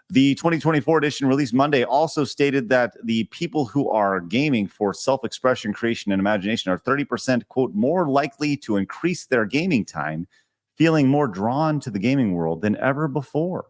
The 2024 edition released Monday also stated that the people who are gaming for self-expression, creation, and imagination are 30%, quote, more likely to increase their gaming time, feeling more drawn to the gaming world than ever before.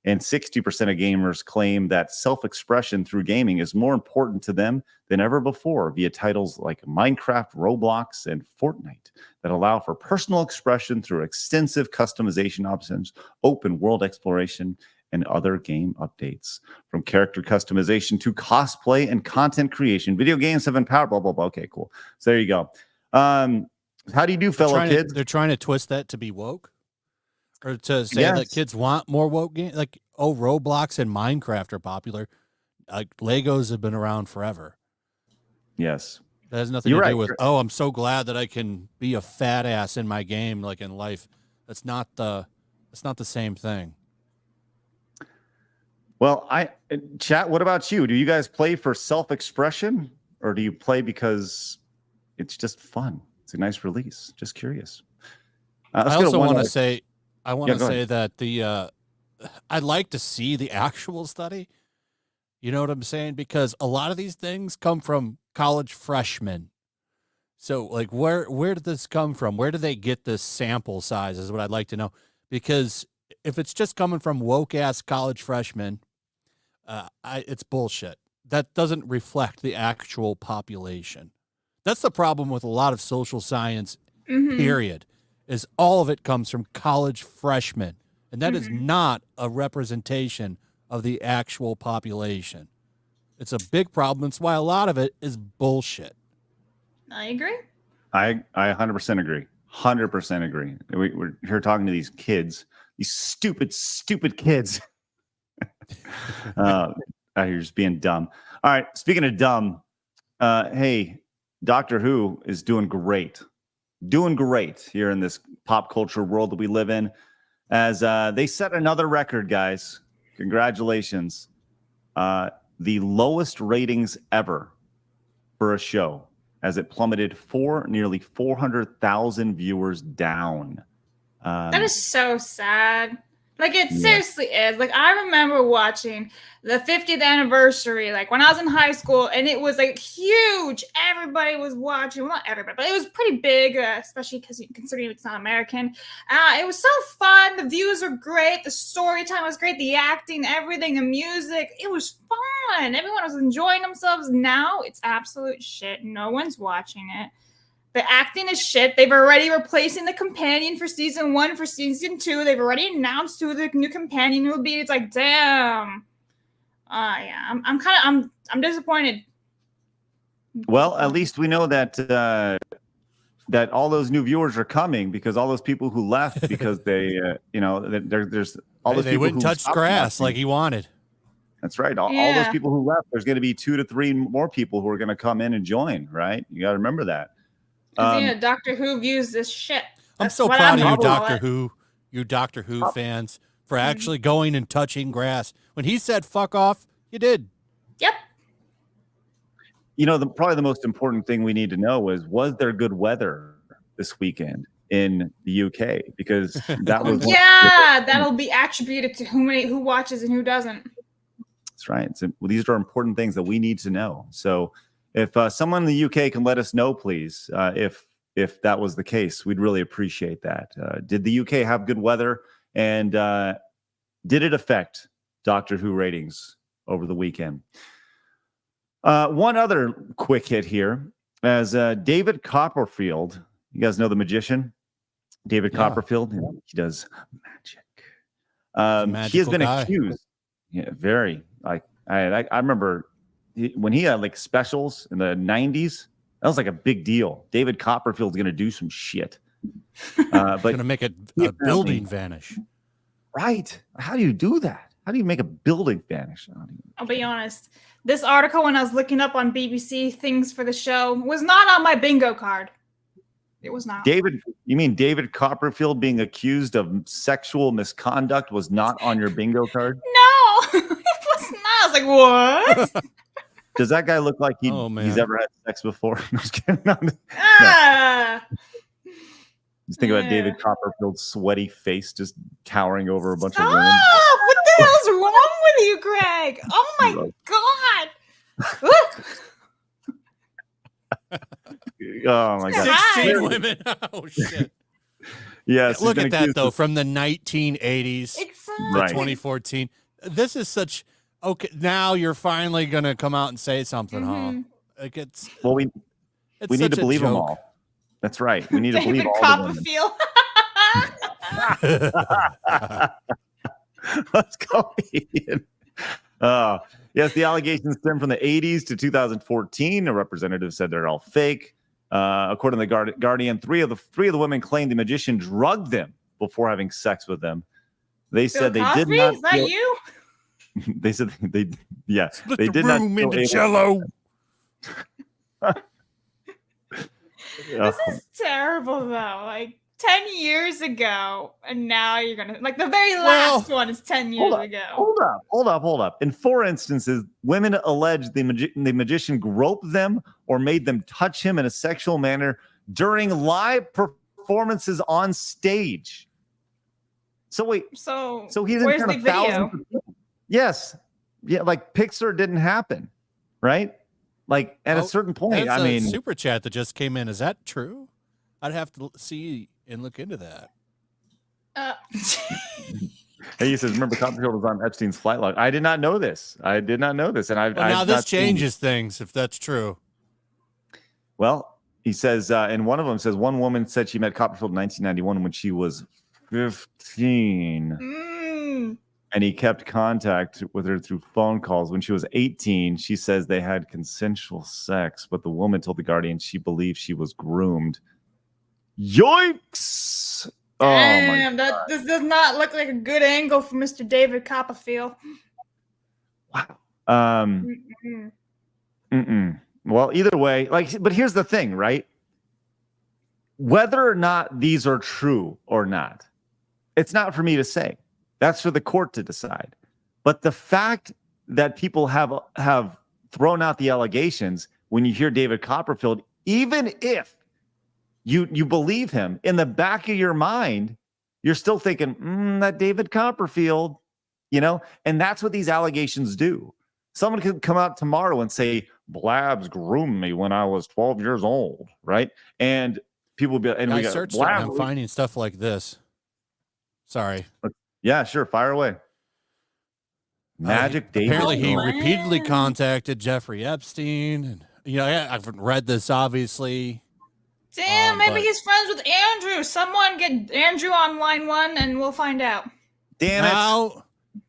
And 60% of gamers claim that self-expression through gaming is more important to them than ever before via titles like Minecraft, Roblox, and Fortnite that allow for personal expression through extensive customization options, open world exploration, and other game updates. From character customization to cosplay and content creation, video games have empowered blah, blah, blah. Okay, cool. So there you go. How do you do, fellow kids? They're trying to twist that to be woke? Or to say that kids want more woke games? Like, Roblox and Minecraft are popular. Like, Legos have been around forever. Yes. That has nothing to do with, I'm so glad that I can be a fat ass in my game, like in life. That's not the same thing. Well, chat, what about you? Do you guys play for self-expression, or do you play because it's just fun? It's a nice release. Just curious. I also want to say, that I'd like to see the actual study. You know what I'm saying? Because a lot of these things come from college freshmen. So, like, where did this come from? Where do they get this sample size is what I'd like to know. Because if it's just coming from woke-ass college freshmen, it's bullshit. That doesn't reflect the actual population. That's the problem with a lot of social science, period, is all of it comes from college freshmen. And that is not a representation of the actual population. It's a big problem. That's why a lot of it is bullshit. I agree. I 100% agree. 100% agree. We're here talking to these kids, these stupid kids. You're just being dumb. All right. Speaking of dumb, hey, Doctor Who is doing great here in this pop culture world that we live in, as they set another record, guys. Congratulations. The lowest ratings ever for a show, as it plummeted nearly 400,000 viewers down. That is so sad. Like, it seriously is. Like, I remember watching the 50th anniversary, like, when I was in high school, and it was, like, huge. Everybody was watching. Well, not everybody, but it was pretty big, especially because considering it's not American. It was so fun. The views were great. The story time was great. The acting, everything, the music. It was fun. Everyone was enjoying themselves. Now, it's absolute shit. No one's watching it. The acting is shit. They've already replacing the companion for season 1 for season 2. They've already announced who the new companion will be. It's like, damn. Yeah, I'm disappointed. Well, at least we know that that all those new viewers are coming, because all those people who left because they, there's all those they people wouldn't who touch stopped grass watching. like he wanted. That's right. All those people who left, there's going to be 2 to 3 more people who are going to come in and join, right? You got to remember that. Doctor Who views this shit. I'm so proud of you, Doctor Who fans, for actually going and touching grass. When he said fuck off, you did. Yep. You know, probably the most important thing we need to know was there good weather this weekend in the UK? Because that was that'll be attributed to who watches and who doesn't. That's right. So these are important things that we need to know. So if someone in the UK can let us know, please, if that was the case, we'd really appreciate that. Did the UK have good weather, and did it affect Doctor Who ratings over the weekend? One other quick hit here, as David Copperfield, you guys know the magician, David Copperfield. He does magic. He has been accused. Yeah, very. Like I remember when he had like specials in the 90s. That was like a big deal. David Copperfield's going to do some shit. But going to make a building vanish. Right. How do you do that? How do you make a building vanish? I'll be honest. This article, when I was looking up on BBC things for the show, was not on my bingo card. It was not. You mean David Copperfield being accused of sexual misconduct was not on your bingo card? No, it was not. I was like, what? Does that guy look like he's ever had sex before? Just kidding. No. Just think about David Copperfield's sweaty face just towering over a bunch of women. What the hell's wrong with you, Greg? Oh my God. Oh my God. 16 women. Oh shit. Yes. Look at that though, from the 1980s to Right. 2014. This is such now you're finally gonna come out and say something, huh? Like we need to believe them all. That's right. We need to believe all Copperfield. of them. Let's go, Ian. Yes, the allegations stem from the 80s to 2014. A representative said they're all fake. According to the Guardian, three of the women claimed the magician drugged them before having sex with them. They said they did not. Is that you? They said they did the not. Room into cello. This is terrible, though. Like 10 years ago, and now you're gonna the very last one is 10 years ago. Hold up. In 4 instances, women alleged the magician groped them or made them touch him in a sexual manner during live performances on stage. So wait, so he's where's in the video? Yes, yeah, like Pixar didn't happen, right? Like at a certain point, I mean, super chat that just came in. Is that true? I'd have to see and look into that. Hey, he says, remember Copperfield was on Epstein's flight log. I did not know this. And now this changes things if that's true. Well, he says, and one of them says one woman said she met Copperfield in 1991 when she was 15. And he kept contact with her through phone calls. When she was 18, she says they had consensual sex, but the woman told the Guardian she believed she was groomed. Yikes! Damn, this does not look like a good angle for Mr. David Copperfield. Wow. Well, either way, but here's the thing, right? Whether or not these are true or not, it's not for me to say. That's for the court to decide. But the fact that people have thrown out the allegations when you hear David Copperfield, even if you believe him, in the back of your mind, you're still thinking, that David Copperfield, and that's what these allegations do. Someone could come out tomorrow and say, Blabs groomed me when I was 12 years old, right? And people will be, and I we got, searched it and I'm finding stuff like this. Sorry. Yeah, sure. Fire away. Magic David. Apparently, he repeatedly contacted Jeffrey Epstein. And, I've read this, obviously. Damn, maybe he's friends with Andrew. Someone get Andrew on line 1 and we'll find out. Damn it.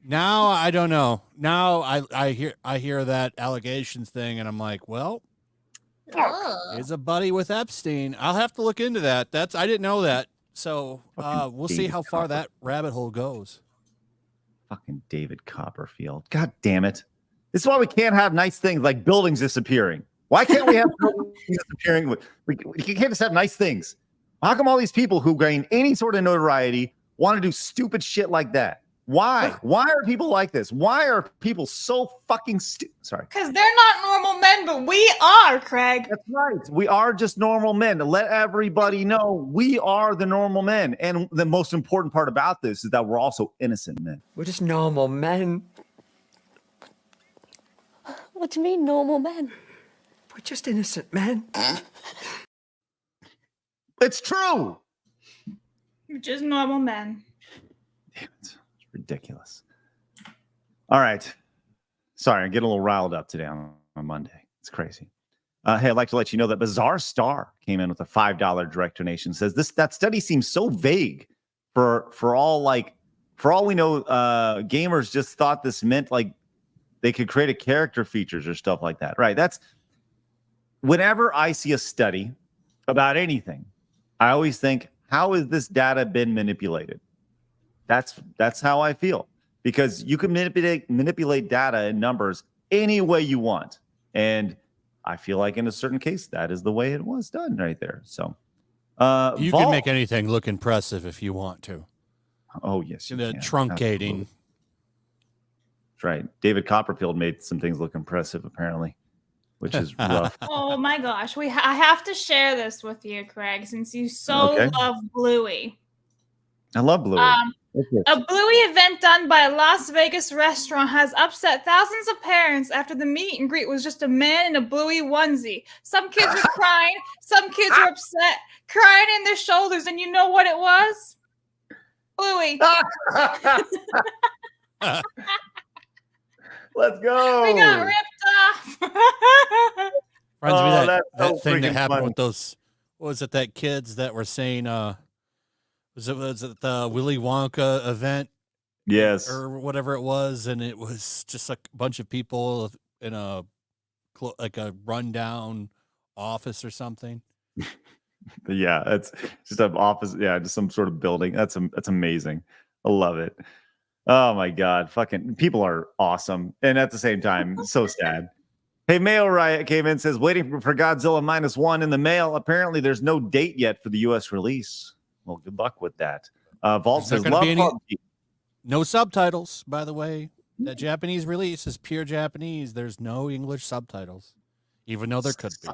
Now I don't know. Now I hear that allegations thing and I'm like, well, he's a buddy with Epstein. I'll have to look into that. I didn't know that. So we'll see how far that rabbit hole goes. Fucking David Copperfield. God damn it. This is why we can't have nice things like buildings disappearing. Why can't we have buildings disappearing? We can't just have nice things. How come all these people who gain any sort of notoriety want to do stupid shit like that? Why? Why are people like this? Why are people so fucking stupid? Sorry. Because they're not normal men, but we are, Craig. That's right. We are just normal men. Let everybody know we are the normal men. And the most important part about this is that we're also innocent men. We're just normal men. What do you mean, normal men? We're just innocent men. It's true. We're just normal men. Damn it. It's ridiculous. All right. Sorry, I get a little riled up today on Monday. It's crazy. Hey, I'd like to let you know that Bizarre Star came in with a $5 direct donation. Says that study seems so vague for all we know, gamers just thought this meant like they could create a character features or stuff like that. Right. That's whenever I see a study about anything, I always think, how has this data been manipulated? That's how I feel, because you can manipulate data and numbers any way you want. And I feel like in a certain case, that is the way it was done right there. So you can make anything look impressive if you want to. Oh, yes. The truncating. That's right. David Copperfield made some things look impressive, apparently, which is rough. Oh my gosh. I have to share this with you, Craig, since you so love Bluey. I love Bluey. A Bluey event done by a Las Vegas restaurant has upset thousands of parents after the meet and greet was just a man in a Bluey onesie. Some kids were crying. Some kids were upset, crying in their shoulders. And you know what it was? Bluey. Let's go. We got ripped off. Reminds me that thing that happened with those, what was it, that kids that were saying, was it the Willy Wonka event? Yes. Or whatever it was, and it was just a bunch of people in a rundown office or something. Yeah, it's just an office. Yeah, just some sort of building. That's amazing. I love it. Oh my God, fucking people are awesome, and at the same time, so sad. Hey, Mayo Riot came in and says waiting for Godzilla -1 in the mail. Apparently, there's no date yet for the U.S. release. Well, good luck with that. Vault says love PUBG. No subtitles, by the way. That Japanese release is pure Japanese. There's no English subtitles, even though there could be.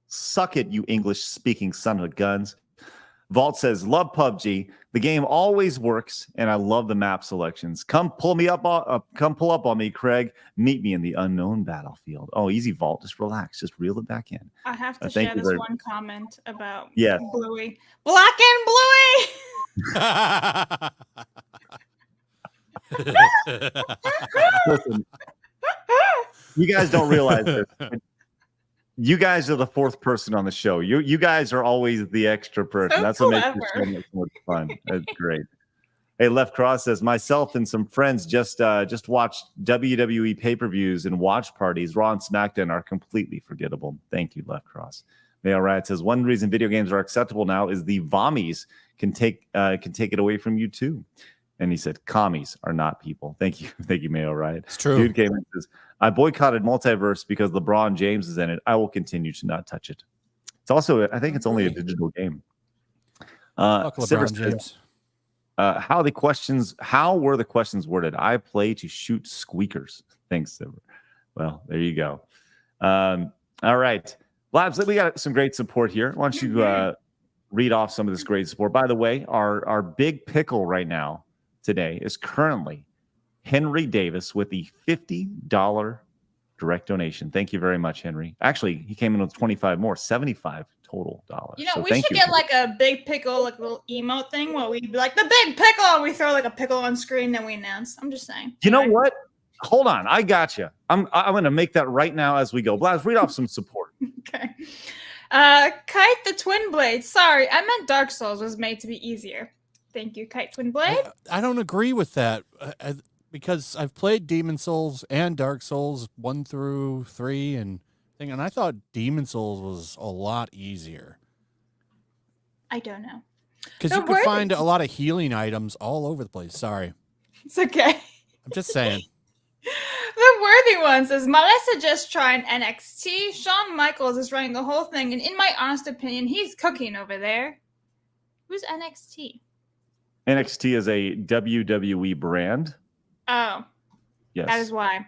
Suck it, you English-speaking son of guns. Vault says, love PUBG. The game always works, and I love the map selections. Come pull up on me, Craig. Meet me in the unknown battlefield. Oh, easy, Vault. Just relax. Just reel it back in. I have to share this one comment about Bluey. Black and Bluey! Listen, you guys don't realize this. You guys are the fourth person on the show. You guys are always the extra person. So that's what makes this show so much fun. That's great. Hey, Left Cross says, myself and some friends just watched WWE pay-per-views and watch parties. Raw and SmackDown are completely forgettable. Thank you, Left Cross. Mail Riot says, one reason video games are acceptable now is the vommies can take it away from you too. And he said, commies are not people. Thank you, Mayo Riot. It's true. Dude came in and says, I boycotted Multiverse because LeBron James is in it. I will continue to not touch it. It's also, I think it's only a digital game. Fuck LeBron James. How were the questions worded? I play to shoot squeakers. Thanks, Silver. Well, there you go. All right. Labs, we got some great support here. Why don't you read off some of this great support? By the way, our big pickle right now today is currently Henry Davis with the $50 direct donation. Thank you very much, Henry. Actually, he came in with 25 more, 75 total dollars. You know, we should get like a big pickle, like a little emote thing where we'd be like, the big pickle, and we throw like a pickle on screen, then we announce. I'm just saying. You know what? Hold on. I got you. I'm going to make that right now as we go. Blaz, read off some support. Okay. Kite the Twin Blade. Sorry, I meant Dark Souls was made to be easier. Thank you, Kite Twin Blade. I don't agree with that because I've played Demon Souls and Dark Souls 1 through 3 and I thought Demon Souls was a lot easier. I don't know. Because you could find a lot of healing items all over the place. Sorry. It's okay. I'm just saying. The Worthy One says, Melissa just tried NXT. Shawn Michaels is running the whole thing, and in my honest opinion, he's cooking over there. Who's NXT? NXT is a WWE brand. Oh. Yes. That is why.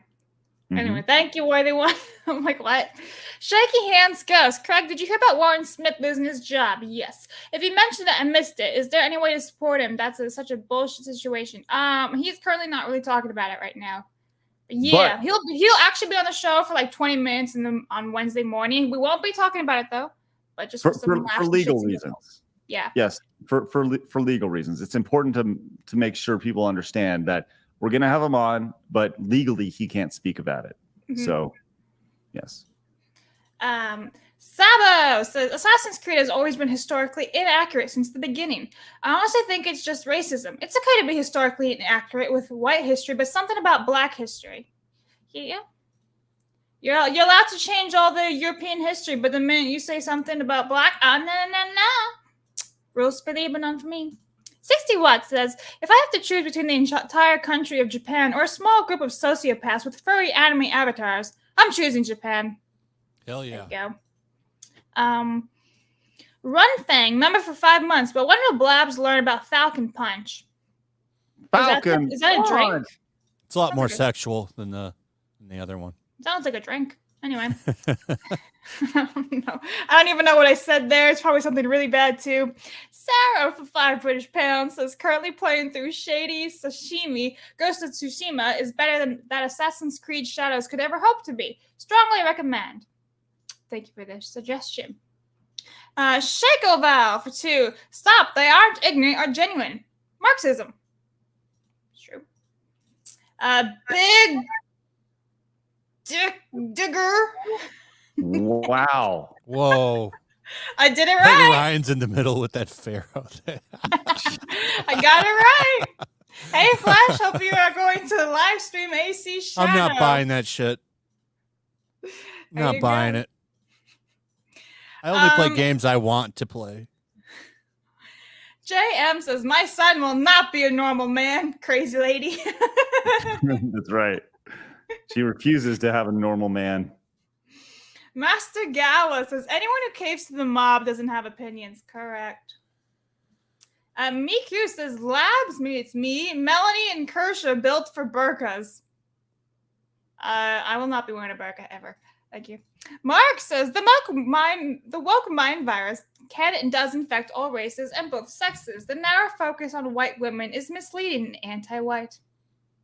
Anyway, thank you, Worthy One. I'm like, what? Shaky Hands Ghost. Craig, did you hear about Warren Smith losing his job? Yes. If you mentioned it, I missed it. Is there any way to support him? That's such a bullshit situation. He's currently not really talking about it right now. But yeah, he'll actually be on the show for like 20 minutes on Wednesday morning. We won't be talking about it though, but just for legal reasons. Yeah. Yes, for legal reasons. It's important to make sure people understand that we're going to have him on, but legally he can't speak about it. So, yes. Sabo says, Assassin's Creed has always been historically inaccurate since the beginning. I honestly think it's just racism. It's okay to be historically inaccurate with white history, but something about black history. Yeah. You're allowed to change all the European history, but the minute you say something about black, no. Rules for thee, but none for me. 60 Watt says, if I have to choose between the entire country of Japan or a small group of sociopaths with furry anime avatars, I'm choosing Japan. Hell yeah. There you go. Run Fang, member for 5 months, but when will Blabs learn about Falcon Punch? Falcon. Is that a drink? It's a lot more sexual than the other one. Sounds like a drink. Anyway. I don't even know what I said there. It's probably something really bad too. Sarah for 5 British pounds says currently playing through Shady Sashimi. Ghost of Tsushima is better than that Assassin's Creed Shadows could ever hope to be. Strongly recommend. Thank you for this suggestion. Shakeoval for 2. Stop. They aren't ignorant or genuine. Marxism. It's true. Big Dick Digger. Wow. Whoa. I did it right. Ryan's in the middle with that pharaoh thing. I got it right. Hey, Flash, hope you are going to live stream AC Shadow. I'm not buying that shit. Not buying it. I only play games I want to play. JM says, my son will not be a normal man, crazy lady. That's right. She refuses to have a normal man. Master Gala says, anyone who caves to the mob doesn't have opinions. Correct. Miku says, Labs meets me, Melanie and Kershaw built for burkas. I will not be wearing a burqa ever. Thank you. Mark says, the woke mind virus can and does infect all races and both sexes. The narrow focus on white women is misleading and anti-white.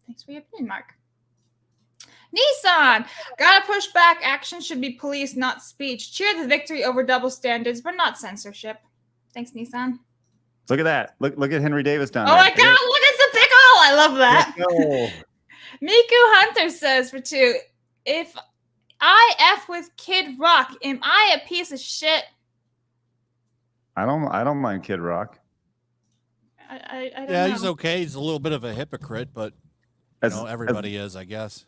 Thanks for your opinion, Mark. Nissan, gotta push back. Action should be police, not speech. Cheer the victory over double standards, but not censorship. Thanks, Nissan. Look at that. Look at Henry Davis down there. Oh my God, look at the pickle. I love that. Miku Hunter says for 2, if I F with Kid Rock, am I a piece of shit? I don't mind Kid Rock. I don't know. He's okay. He's a little bit of a hypocrite, but everybody is, I guess.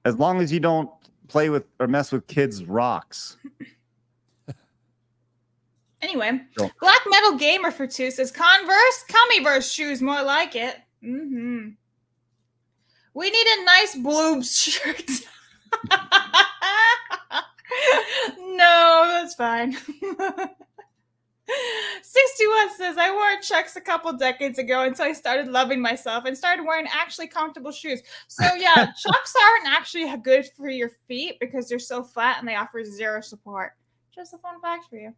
As long as you don't play with or mess with kids' rocks. Anyway, Black Metal Gamer for 2 says, Converse, Cummyverse shoes, more like it. We need a nice bloobs shirt. No, that's fine. 61 says, I wore Chucks a couple decades ago until I started loving myself and started wearing actually comfortable shoes. So yeah, Chucks aren't actually good for your feet because they're so flat and they offer 0 support. Just a fun fact for you.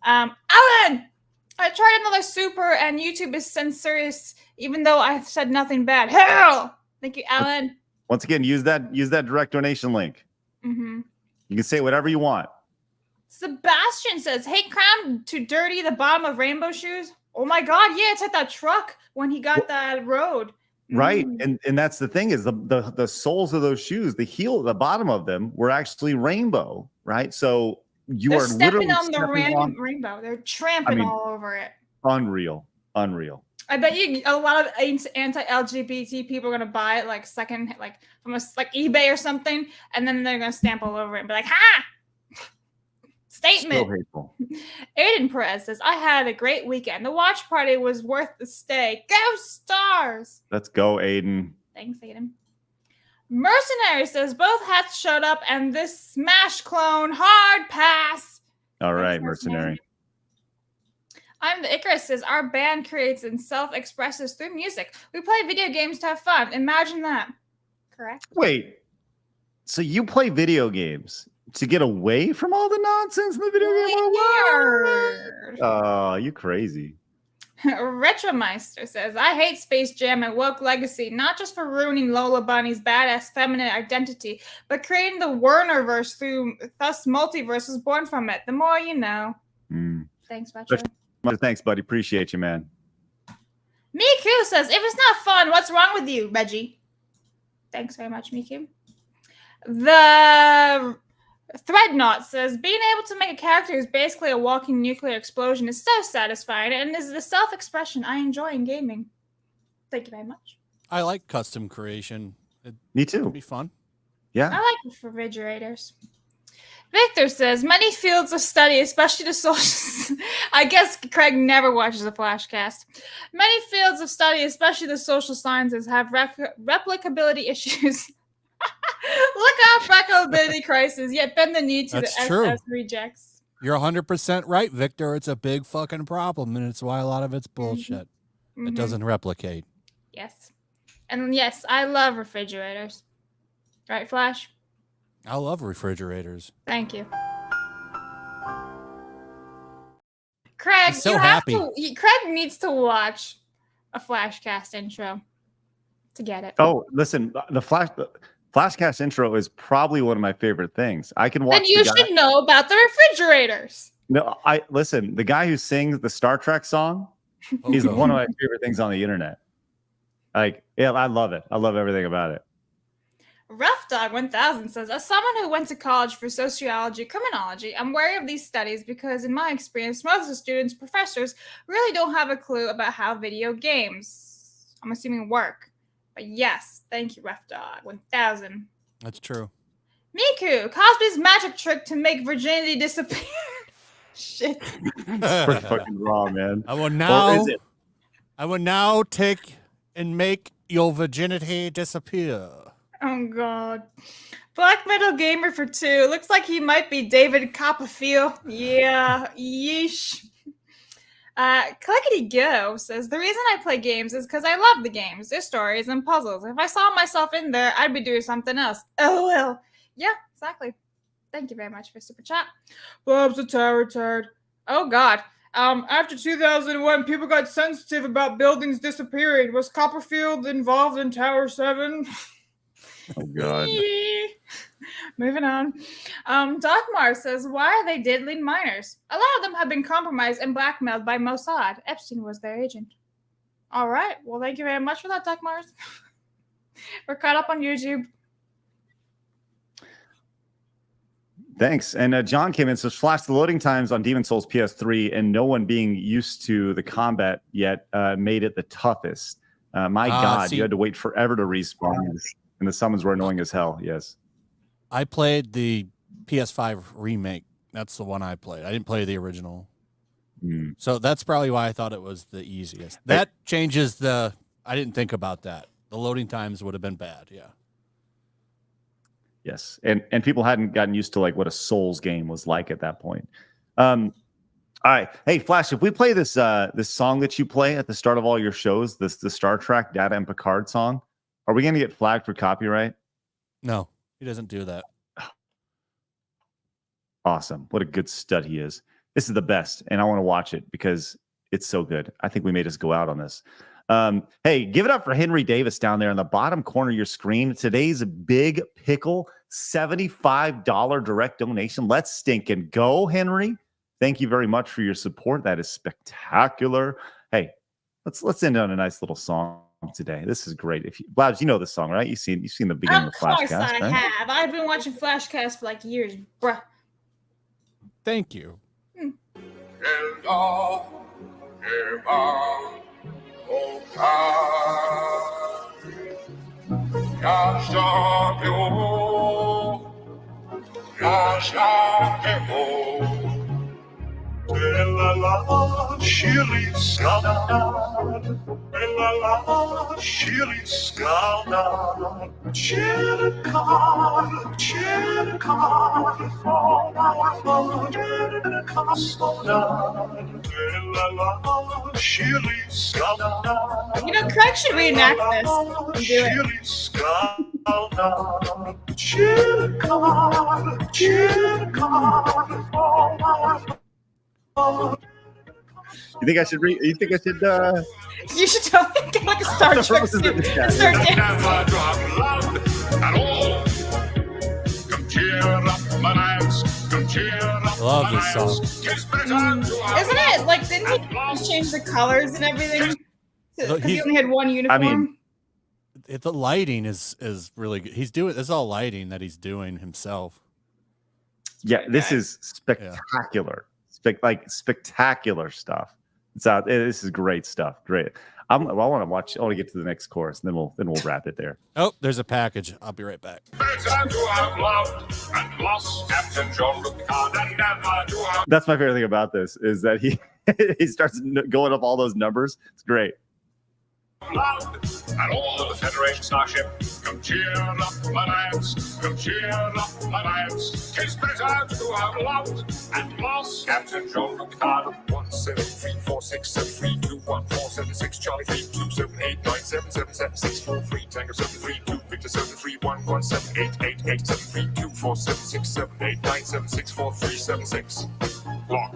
Alan! I tried another super and YouTube is censorious even though I've said nothing bad. Hell! Thank you, Alan. Once again, use that direct donation link. You can say whatever you want. Sebastian says, hey, Crown, to dirty the bottom of rainbow shoes. Oh my God, yeah, it's at that truck when he got that road. Right. And that's the thing is the soles of those shoes, the heel, the bottom of them were actually rainbow, right? So they're stepping on the random rainbow. They're tramping all over it. Unreal. I bet you a lot of anti-LGBT people are gonna buy it like second, like from eBay or something, and then they're gonna stamp all over it and be like, ha! Statement. So hateful. Aiden Perez says, I had a great weekend. The watch party was worth the stay. Go Stars! Let's go, Aiden. Thanks, Aiden. Mercenary says both hats showed up and this Smash clone hard pass. All right, Thanks, Mercenary. I'm the Icarus says our band creates and self-expresses through music. We play video games to have fun. Imagine that. Correct? Wait. So you play video games to get away from all the nonsense in the video game? Weird. Oh, you crazy. Retromeister says, I hate Space Jam and Woke Legacy, not just for ruining Lola Bunny's badass feminine identity, but creating the Wernerverse through, thus Multiverse was born from it. The more you know. Thanks, Retro. Thanks, buddy. Appreciate you, man. Miku says, if it's not fun, what's wrong with you, Reggie? Thanks very much, Miku. The Threadnought says, being able to make a character who's basically a walking nuclear explosion is so satisfying and is the self-expression I enjoy in gaming. Thank you very much. I like custom creation. Me too. It'd be fun. Yeah. I like refrigerators. Victor says, many fields of study, especially the social... I guess Craig never watches a Flashcast. Many fields of study, especially the social sciences, have replicability issues. Look up replicability crisis, yet bend the knee to That's the true. SS rejects. You're 100% right, Victor. It's a big fucking problem, and it's why a lot of it's bullshit. It doesn't replicate. Yes. And yes, I love refrigerators. Right, Flash? I love refrigerators. Thank you. Craig, He's so you happy. have to. Craig needs to watch a Flashcast intro to get it. Oh, listen, the Flashcast intro is probably one of my favorite things. I can watch. Then you should know about the refrigerators. No, listen. The guy who sings the Star Trek song, he's one of my favorite things on the internet. Like, yeah, I love it. I love everything about it. Rough Dog 1000 says, as someone who went to college for sociology, criminology, I'm wary of these studies because in my experience, most of the students, professors really don't have a clue about how video games, I'm assuming, work. But yes, thank you, Rough Dog 1000. That's true. Miku, Cosby's magic trick to make virginity disappear. Shit. It's pretty fucking raw, man. I will now take and make your virginity disappear. Oh, God. Black Metal Gamer for 2. Looks like he might be David Copperfield. Yeah, yeesh. Clickety Go says, the reason I play games is because I love the games, their stories, and puzzles. If I saw myself in there, I'd be doing something else. Oh, well. Yeah, exactly. Thank you very much for Super Chat. Bob's a tower turd. Oh, God. After 2001, people got sensitive about buildings disappearing. Was Copperfield involved in Tower 7? Oh, God. Moving on. Darkmar says, why are they diddling minors? A lot of them have been compromised and blackmailed by Mossad. Epstein was their agent. All right. Well, thank you very much for that, Darkmar. We're caught up on YouTube. Thanks. And John came in and says, Flash, the loading times on Demon's Souls PS3 and no one being used to the combat yet made it the toughest. My God, you had to wait forever to respawn. And the summons were annoying as hell. Yes. I played the PS5 remake. That's the one I played. I didn't play the original. So that's probably why I thought it was the easiest. That changes the... I didn't think about that. The loading times would have been bad. Yeah. Yes. And people hadn't gotten used to like what a Souls game was like at that point. All right. Hey, Flash, if we play this this song that you play at the start of all your shows, the Star Trek Data and Picard song, are we going to get flagged for copyright? No, he doesn't do that. Awesome. What a good stud he is. This is the best, and I want to watch it because it's so good. I think we made us go out on this. Hey, give it up for Henry Davis down there in the bottom corner of your screen. Today's Big Pickle, $75 direct donation. Let's stinking go, Henry. Thank you very much for your support. That is spectacular. Hey, let's end on a nice little song today. This is great. If you, Blabs, you know this song, right? You've seen the beginning of Flashcast. Of course I have. I've been watching Flashcast for like years, bruh. Thank you. la, chili skadad. La, chili skadad. Chili card, chili card. La, chili skadad. You know, Craig should reenact this and do it. Chili skadad. Chili card, chili card. You think I should You think I should? You should totally get like a Star Trek suit and start dancing. Never drop loud at all. Come cheer up my nights. Come cheer up Love my this song. nights. Isn't it like, didn't he change the colors and everything? Because he he's- only had one uniform. mean, The lighting is really good. He's doing this all lighting that he's doing himself. Yeah, this is spectacular. Spectacular stuff. It's out. This is great stuff. Great. I want to watch. I want to get to the next chorus, and then we'll wrap it there. Oh, there's a package. I'll be right back. Time to have loved and lost Captain John Lucas and never to have That's my favorite thing about this is that he he starts going up all those numbers. It's great. loved and all the Federation starship. Come cheer up my lads. Come cheer up my lads. 'Tis better to have loved and lost Captain John Lucas. 17346732147 Charlie 32789777643 Tango 732 Victor 73117887324767897643776 Lock.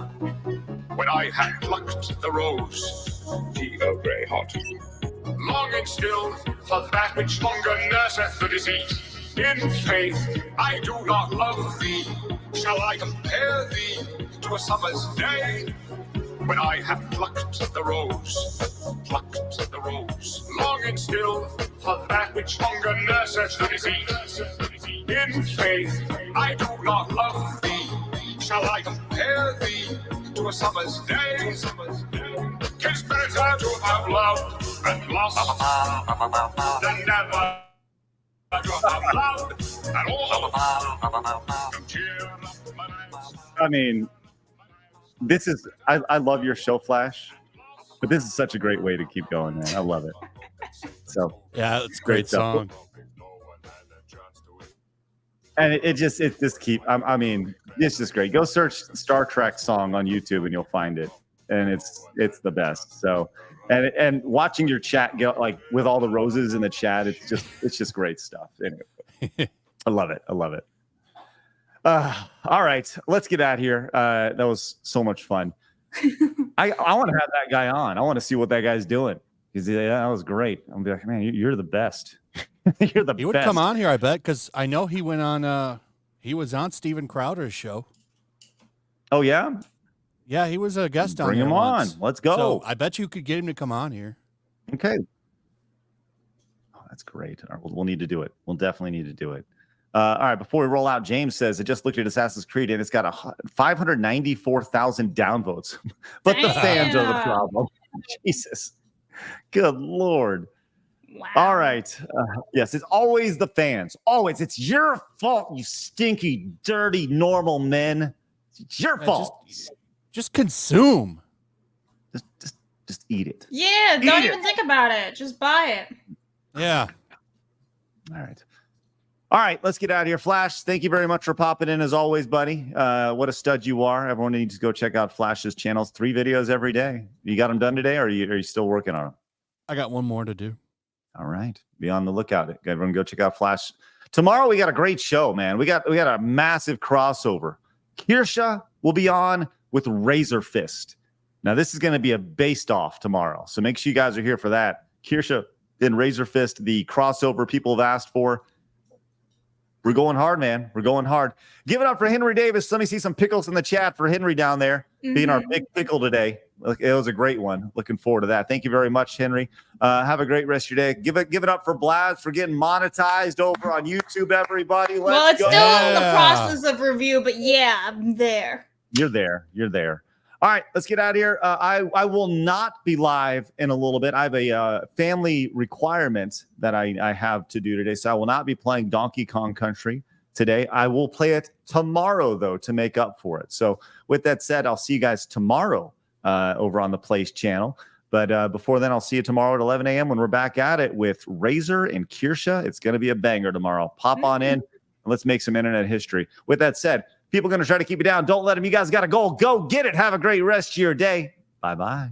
When I had plucked the rose, Eagle Grey Hot, longing still for that which longer nurseth the disease. In faith, I do not love thee. Shall I compare thee to a summer's day? When I have plucked the rose, longing still for that which longer nurseth the disease. In faith, I do not love thee. Shall I compare thee to a summer's day? 'Tis better to have loved and lost than never to have loved at all. I mean, this is. I love your show, Flash, but this is such a great way to keep going, man. I love it. So yeah, it's a great stuff. song. And it just keep. I mean, it's just great. Go search Star Trek song on YouTube and you'll find it, and it's the best. So, and watching your chat go like with all the roses in the chat, it's just great stuff. Anyway, I love it. All right, let's get out of here. That was so much fun. I want to have that guy on. I want to see what that guy's doing. That was great. I'm gonna be like, man, you're the best. You're the best. He would come on here, I bet, because I know he went on. He was on Steven Crowder's show. Oh yeah, yeah, he was a guest on. Bring there him once. on. Let's go. So I bet you could get him to come on here. Okay. Oh, that's great. All right, we'll need to do it. We'll definitely need to do it. All right, before we roll out, James says, I just looked at Assassin's Creed and it's got 594,000 downvotes. But the fans are the problem. Jesus. Good Lord. Wow. All right. Yes, it's always the fans. Always. It's your fault, you stinky, dirty, normal men. It's your fault. Just consume. Just eat it. Yeah, don't even think about it. Just buy it. Yeah. All right. All right, let's get out of here. Flash, thank you very much for popping in as always, buddy. What a stud you are. Everyone needs to go check out Flash's channels. 3 videos every day. You got them done today, or are you still working on them? I got one more to do. All right. Be on the lookout. Everyone go check out Flash. Tomorrow we got a great show, man. We got a massive crossover. Kirsha will be on with Razor Fist. Now, this is going to be a based off tomorrow. So make sure you guys are here for that. Kirsha and Razor Fist, the crossover people have asked for. We're going hard, man. We're going hard. Give it up for Henry Davis. Let me see some pickles in the chat for Henry down there, being our big pickle today. It was a great one. Looking forward to that. Thank you very much, Henry. Have a great rest of your day. Give it up for Blaz for getting monetized over on YouTube, everybody. Well, it's go. still in the process of review, but yeah, I'm there. You're there. You're there. All right, let's get out of here. I will not be live in a little bit. I have a family requirement that I have to do today, so I will not be playing Donkey Kong Country today. I will play it tomorrow, though, to make up for it. So with that said, I'll see you guys tomorrow over on the Place channel. But before then, I'll see you tomorrow at 11 a.m. when we're back at it with Razor and Kirsha. It's going to be a banger tomorrow. Pop on in and let's make some internet history. With that said, people are going to try to keep you down. Don't let them. You guys got a goal. Go get it. Have a great rest of your day. Bye-bye.